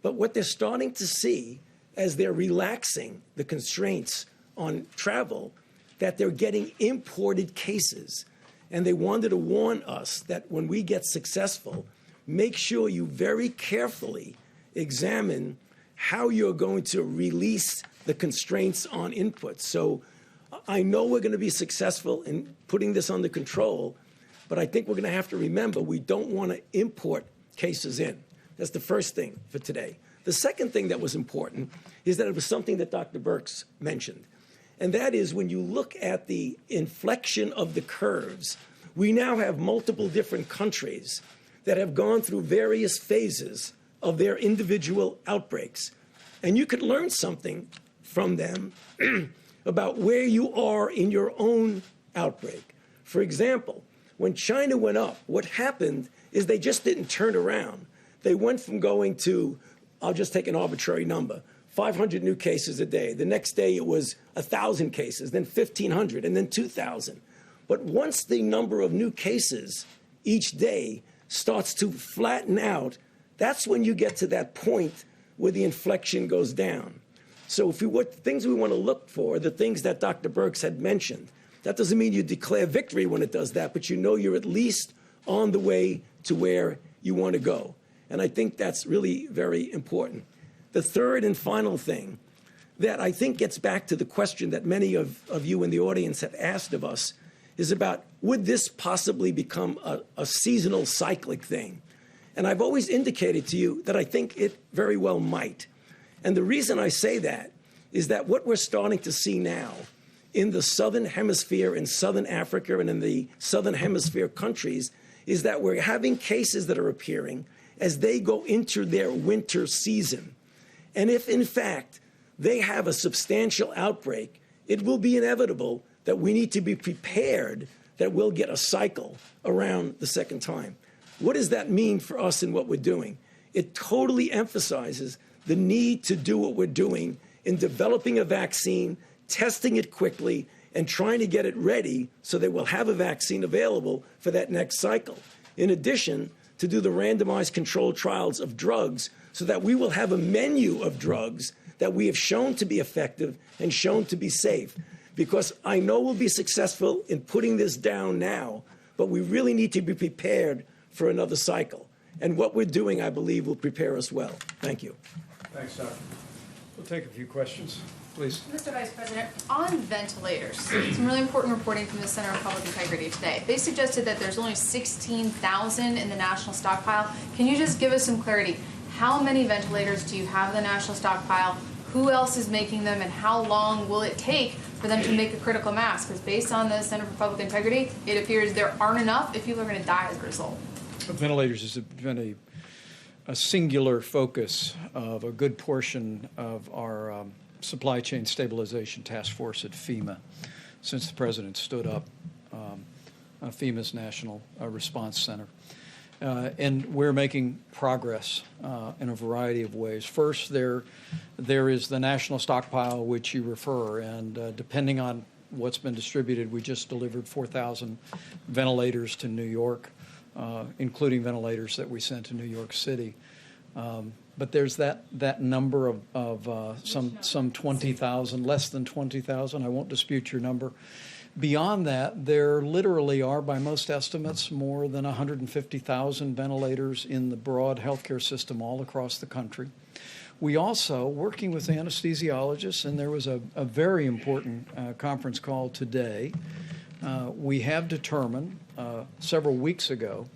But what they're starting to see as they're relaxing the constraints on travel, that they're getting imported cases. And they wanted to warn us that when we get successful, make sure you very carefully examine how you're going to release the constraints on inputs. So I know we're going to be successful in putting this under control, but I think we're going to have to remember we don't want to import cases in. That's the first thing for today. The second thing that was important is that it was something that Dr. Birx mentioned. And that is when you look at the inflection of the curves, we now have multiple different countries that have gone through various phases of their individual outbreaks. And you could learn something from them about where you are in your own outbreak. For example, when China went up, what happened is they just didn't turn around. They went from going to, I'll just take an arbitrary number, 500 new cases a day. The next day it was 1,000 cases, then 1,500, and then 2,000. But once the number of new cases each day starts to flatten out, that's when you get to that point where the inflection goes down. So what things we want to look for, the things that Dr. Birx had mentioned. That doesn't mean you declare victory when it does that, but you know you're at least on the way to where you want to go. And I think that's really very important. The third and final thing that I think gets back to the question that many of you in the audience have asked of us is about, would this possibly become a seasonal cyclic thing? And I've always indicated to you that I think it very well might. And the reason I say that is that what we're starting to see now in the Southern Hemisphere, in Southern Africa, and in the Southern Hemisphere countries is that we're having cases that are appearing as they go into their winter season. And if, in fact, they have a substantial outbreak, it will be inevitable that we need to be prepared that we'll get a cycle around the second time. What does that mean for us in what we're doing? It totally emphasizes the need to do what we're doing in developing a vaccine, testing it quickly, and trying to get it ready so that we'll have a vaccine available for that next cycle. In addition, to do the randomized controlled trials of drugs so that we will have a menu of drugs that we have shown to be effective and shown to be safe. Because I know we'll be successful in putting this down now, but we really need to be prepared for another cycle. And what we're doing, I believe, will prepare us well. Thank you. Thanks, Doc. We'll take a few questions, please. Mr. Vice President, on ventilators, some really important reporting from the Center for Public Integrity today. They suggested that there's only 16,000 in the national stockpile. Can you just give us some clarity? How many ventilators do you have in the national stockpile? Who else is making them, and how long will it take for them to make a critical mass? Because based on the Center for Public Integrity, it appears there aren't enough if people are going to die as a result. Ventilators has been a singular focus of a good portion of our supply chain stabilization task force at FEMA since the president stood up FEMA's National Response Center. And we're making progress in a variety of ways. First, there is the national stockpile, which you refer, and depending on what's been distributed, we just delivered 4,000 ventilators to New York, including ventilators that we sent to New York City. But there's that number of some 20,000, less than 20,000. I won't dispute your number. Beyond that, there literally are, by most estimates, more than 150,000 ventilators in the broad healthcare system all across the country. We also, working with anesthesiologists, and there was a very important conference call today, we have determined several weeks ago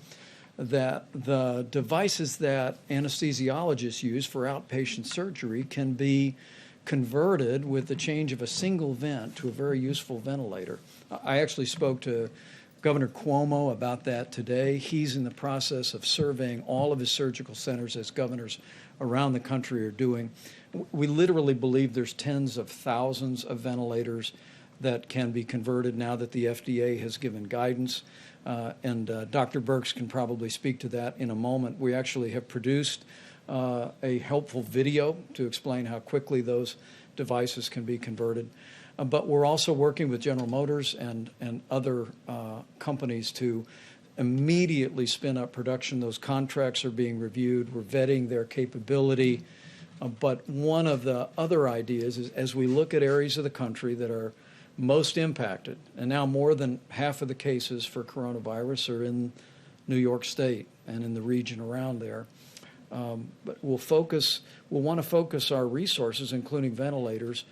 that the devices that anesthesiologists use for outpatient surgery can be converted with the change of a single vent to a very useful ventilator. I actually spoke to Governor Cuomo about that today. He's in the process of surveying all of his surgical centers, as governors around the country are doing. We literally believe there's tens of thousands of ventilators that can be converted now that the FDA has given guidance. And Dr. Birx can probably speak to that in a moment. We actually have produced a helpful video to explain how quickly those devices can be converted. But we're also working with General Motors and other companies to immediately spin up production. Those contracts are being reviewed. We're vetting their capability. But one of the other ideas is, as we look at areas of the country that are most impacted, and now more than half of the cases for coronavirus are in New York State and in the region around there. But we'll want to focus our resources, including ventilators,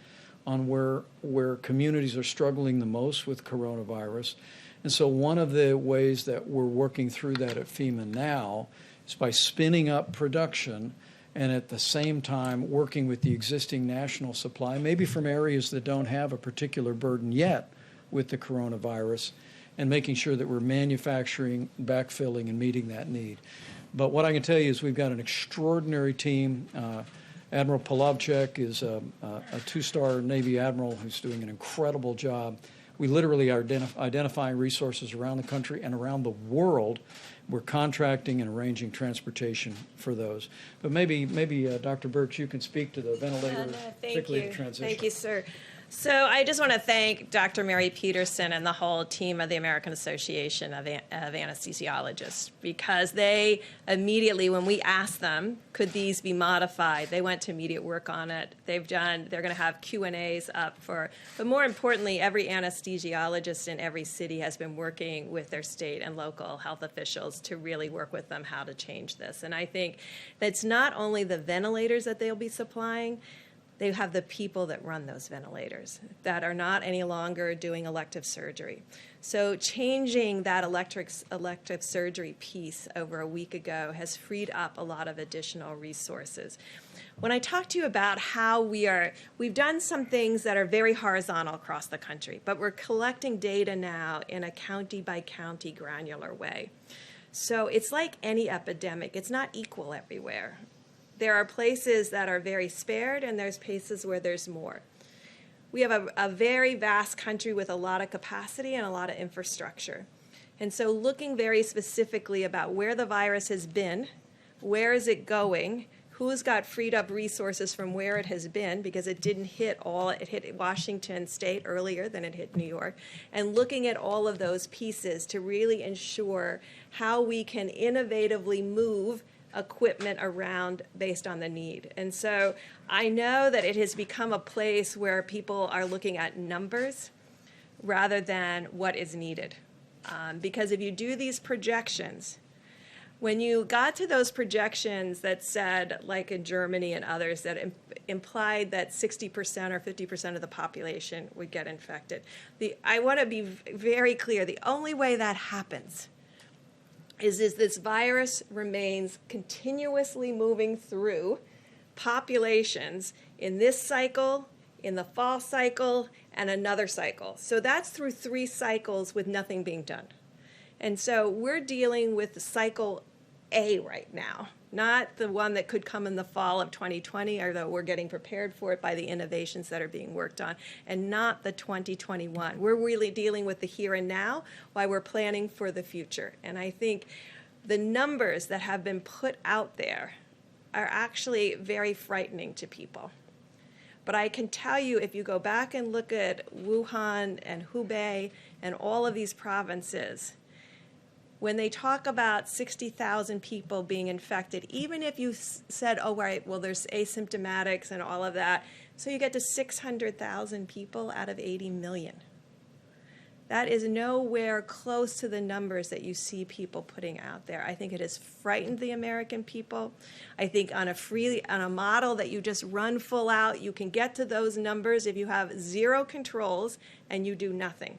on where communities are struggling the most with coronavirus. And so one of the ways that we're working through that at FEMA now is by spinning up production and at the same time working with the existing national supply, maybe from areas that don't have a particular burden yet with the coronavirus, and making sure that we're manufacturing, backfilling, and meeting that need. But what I can tell you is we've got an extraordinary team. Admiral Polovchek is a two-star Navy admiral who's doing an incredible job. We literally are identifying resources around the country and around the world. We're contracting and arranging transportation for those. But maybe Dr. Birx, you can speak to the ventilator, particularly the transition. Thank you, sir. So I just want to thank Dr. Mary Peterson and the whole team of the American Association of Anesthesiologists, because they immediately, when we asked them, could these be modified, they went to immediate work on it. They're going to have Q&As up but more importantly, every anesthesiologist in every city has been working with their state and local health officials to really work with them how to change this. And I think that's not only the ventilators that they'll be supplying, they have the people that run those ventilators that are not any longer doing elective surgery. So changing that elective surgery piece over a week ago has freed up a lot of additional resources. When I talk to you about how we've done some things that are very horizontal across the country, but we're collecting data now in a county-by-county granular way. So it's like any epidemic. It's not equal everywhere. There are places that are very spared, and there's places where there's more. We have a very vast country with a lot of capacity and a lot of infrastructure. And so looking very specifically about where the virus has been, where is it going, who's got freed up resources from where it has been, because it didn't hit it hit Washington State earlier than it hit New York, and looking at all of those pieces to really ensure how we can innovatively move equipment around based on the need. And so I know that it has become a place where people are looking at numbers rather than what is needed. Because if you do these projections, when you got to those projections that said, like in Germany and others, that implied that 60% or 50% of the population would get infected, I want to be very clear, the only way that happens is this virus remains continuously moving through populations in this cycle, in the fall cycle, and another cycle. So that's through 3 cycles with nothing being done. And so we're dealing with the cycle A right now, not the one that could come in the fall of 2020, although we're getting prepared for it by the innovations that are being worked on, and not the 2021. We're really dealing with the here and now while we're planning for the future. And I think the numbers that have been put out there are actually very frightening to people. But I can tell you, if you go back and look at Wuhan and Hubei and all of these provinces, when they talk about 60,000 people being infected, even if you said, oh, right, well, there's asymptomatics and all of that, so you get to 600,000 people out of 80 million. That is nowhere close to the numbers that you see people putting out there. I think it has frightened the American people. I think on a model that you just run full out, you can get to those numbers if you have zero controls and you do nothing.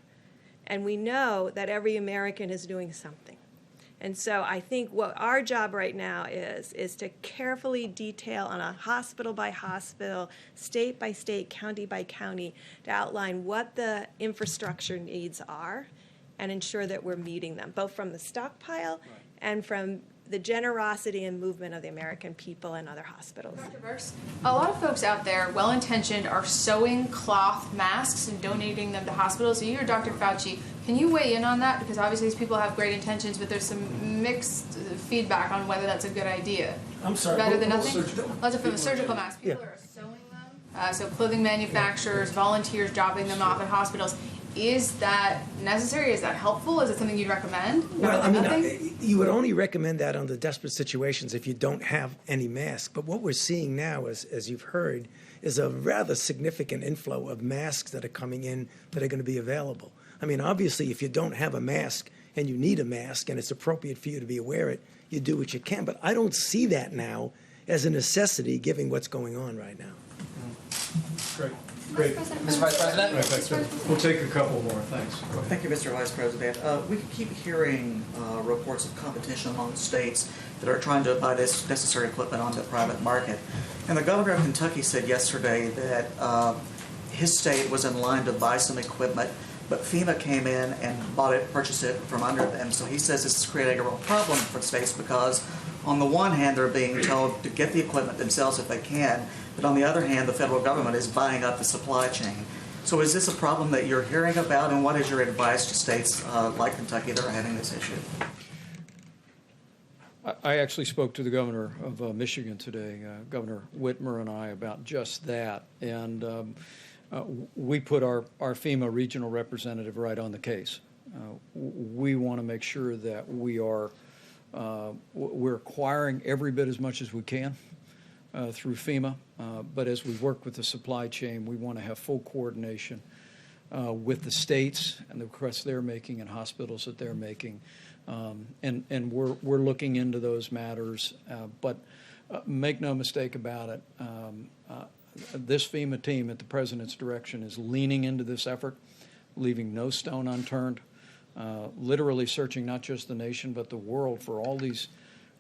And we know that every American is doing something. And so I think what our job right now is to carefully detail on a hospital by hospital, state by state, county by county, to outline what the infrastructure needs are and ensure that we're meeting them, both from the stockpile and from the generosity and movement of the American people and other hospitals. Dr. Burks, a lot of folks out there, well-intentioned, are sewing cloth masks and donating them to hospitals. So you or Dr. Fauci, can you weigh in on that? Because obviously these people have great intentions, but there's some mixed feedback on whether that's a good idea. I'm sorry. Better than nothing? Lots of surgical masks. People are sewing them. So clothing manufacturers, volunteers dropping them off at hospitals. Is that necessary? Is that helpful? Is it something you'd recommend? Well, I mean, you would only recommend that under desperate situations if you don't have any masks. But what we're seeing now, as you've heard, is a rather significant inflow of masks that are coming in that are going to be available. I mean, obviously, if you don't have a mask and you need a mask and it's appropriate for you to be wear it, you do what you can. But I don't see that now as a necessity, given what's going on right now. Great. Great. Mr. Vice President? We'll take a couple more. Thanks. Thank you, Mr. Vice President. We keep hearing reports of competition among states that are trying to buy this necessary equipment on the private market. And the governor of Kentucky said yesterday that his state was in line to buy some equipment, but FEMA came in and purchased it from under them. So he says this is creating a real problem for states because on the one hand, they're being told to get the equipment themselves if they can, but on the other hand, the federal government is buying up the supply chain. So is this a problem that you're hearing about, and what is your advice to states like Kentucky that are having this issue? I actually spoke to the governor of Michigan today, Governor Whitmer and I, about just that. And we put our FEMA regional representative right on the case. We want to make sure that we're acquiring every bit as much as we can through FEMA. But as we work with the supply chain, we want to have full coordination with the states and the requests they're making and hospitals that they're making. And we're looking into those matters. But make no mistake about it, this FEMA team at the President's direction is leaning into this effort, leaving no stone unturned, literally searching not just the nation but the world for all these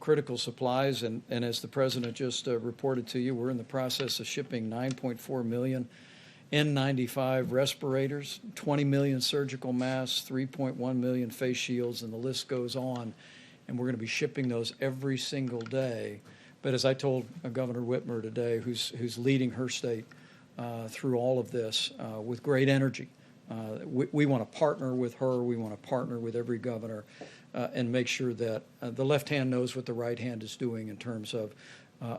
critical supplies. And as the President just reported to you, we're in the process of shipping 9.4 million N95 respirators, 20 million surgical masks, 3.1 million face shields, and the list goes on. And we're going to be shipping those every single day. But as I told Governor Whitmer today, who's leading her state through all of this with great energy, we want to partner with her. We want to partner with every governor and make sure that the left hand knows what the right hand is doing in terms of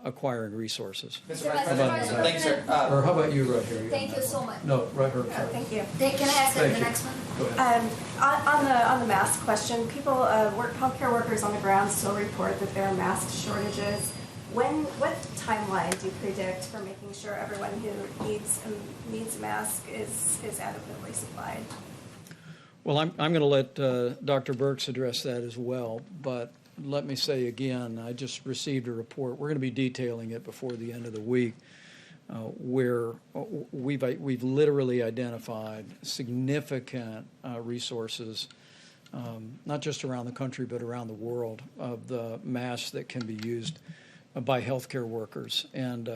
acquiring resources. Mr. Vice President, thank you, sir. Or how about you right here? Thank you so much. No, right here. Thank you. Can I ask the next one? Go ahead. On the mask question, people, healthcare workers on the ground still report that there are mask shortages. What timeline do you predict for making sure everyone who needs a mask is adequately supplied? Well, I'm going to let Dr. Burks address that as well, but let me say again, I just received a report. We're going to be detailing it before the end of the week, where we've literally identified significant resources, not just around the country but around the world, of the masks that can be used by healthcare workers. And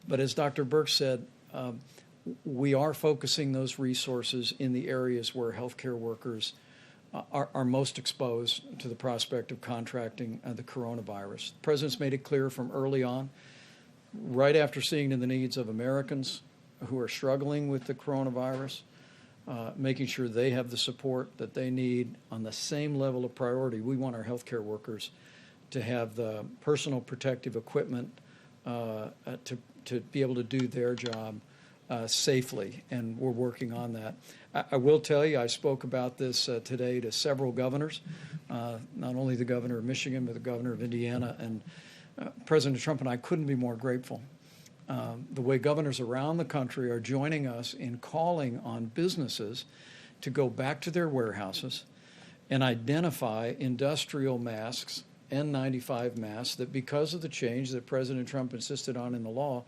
but as Dr. Burke said, we are focusing those resources in the areas where healthcare workers are most exposed to the prospect of contracting the coronavirus. The President's made it clear from early on, right after seeing the needs of Americans who are struggling with the coronavirus, making sure they have the support that they need on the same level of priority. We want our healthcare workers to have the personal protective equipment to be able to do their job safely, and we're working on that. I will tell you, I spoke about this today to several governors, not only the governor of Michigan, but the governor of Indiana, and President Trump and I couldn't be more grateful. The way governors around the country are joining us in calling on businesses to go back to their warehouses and identify industrial masks, N95 masks, that because of the change that President Trump insisted on in the law,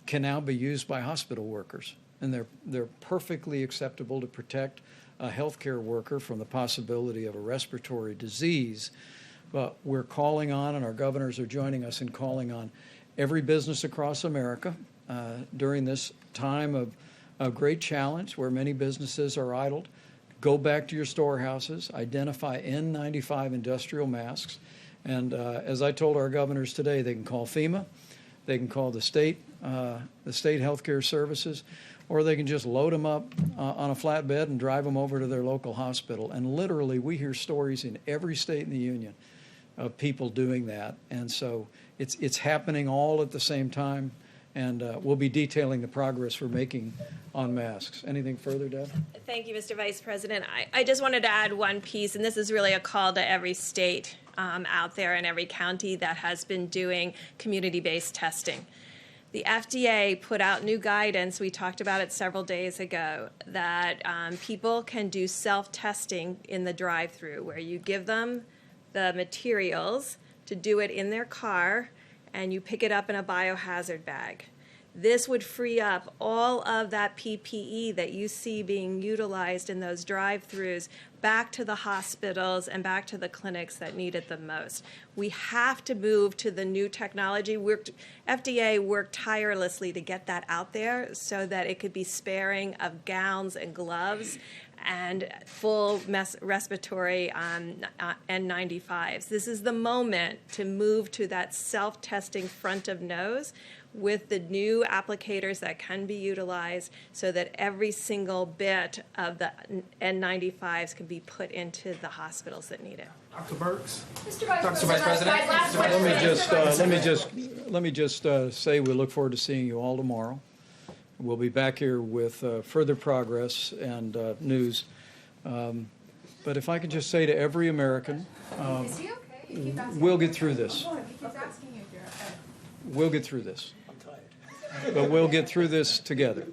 can now be used by hospital workers. And they're perfectly acceptable to protect a healthcare worker from the possibility of a respiratory disease. But we're calling on, and our governors are joining us in calling on every business across America during this time of great challenge where many businesses are idled. Go back to your storehouses, identify N95 industrial masks, and as I told our governors today, they can call FEMA, they can call the state healthcare services, or they can just load them up on a flatbed and drive them over to their local hospital. And literally, we hear stories in every state in the union of people doing that. And so it's happening all at the same time, and we'll be detailing the progress we're making on masks. Anything further, Deb? Thank you, Mr. Vice President. I just wanted to add one piece, and this is really a call to every state out there and every county that has been doing community-based testing. The FDA put out new guidance, we talked about it several days ago, that people can do self-testing in the drive-thru, where you give them the materials to do it in their car, and you pick it up in a biohazard bag. This would free up all of that PPE that you see being utilized in those drive-thrus back to the hospitals and back to the clinics that need it the most. We have to move to the new technology. FDA worked tirelessly to get that out there so that it could be sparing of gowns and gloves and full respiratory N95s. This is the moment to move to that self-testing front of nose with the new applicators that can be utilized so that every single bit of the N95s can be put into the hospitals that need it. Dr. Burks? Mr. Vice Vice President. Let me just say we look forward to seeing you all tomorrow. We'll be back here with further progress and news. But if I could just say to every American, Is he okay? we'll get through this. He keeps asking you if you're okay. We'll get through this. But we'll get through this together.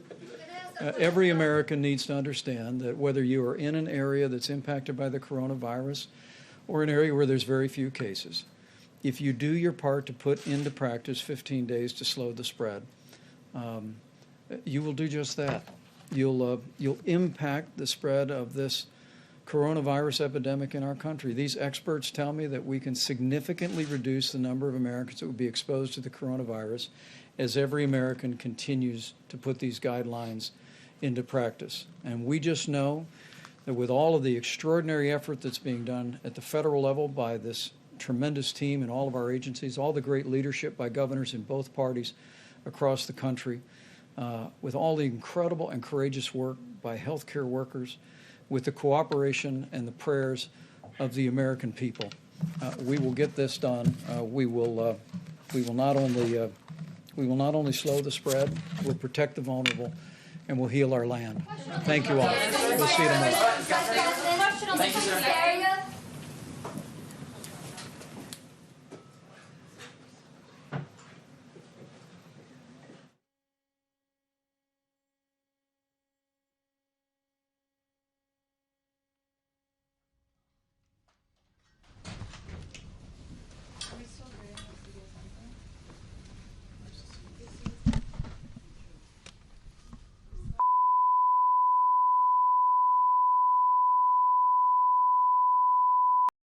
Every American needs to understand that whether you are in an area that's impacted by the coronavirus or an area where there's very few cases, if you do your part to put into practice 15 days to slow the spread, you will do just that. You'll impact the spread of this coronavirus epidemic in our country. These experts tell me that we can significantly reduce the number of Americans that will be exposed to the coronavirus as every American continues to put these guidelines into practice. And we just know that with all of the extraordinary effort that's being done at the federal level by this tremendous team in all of our agencies, all the great leadership by governors in both parties across the country, with all the incredible and courageous work by healthcare workers, with the cooperation and the prayers of the American people, we will get this done. We will not only slow the spread, we'll protect the vulnerable, and we'll heal our land. Thank you all. We'll see you tomorrow. Thank you, sir.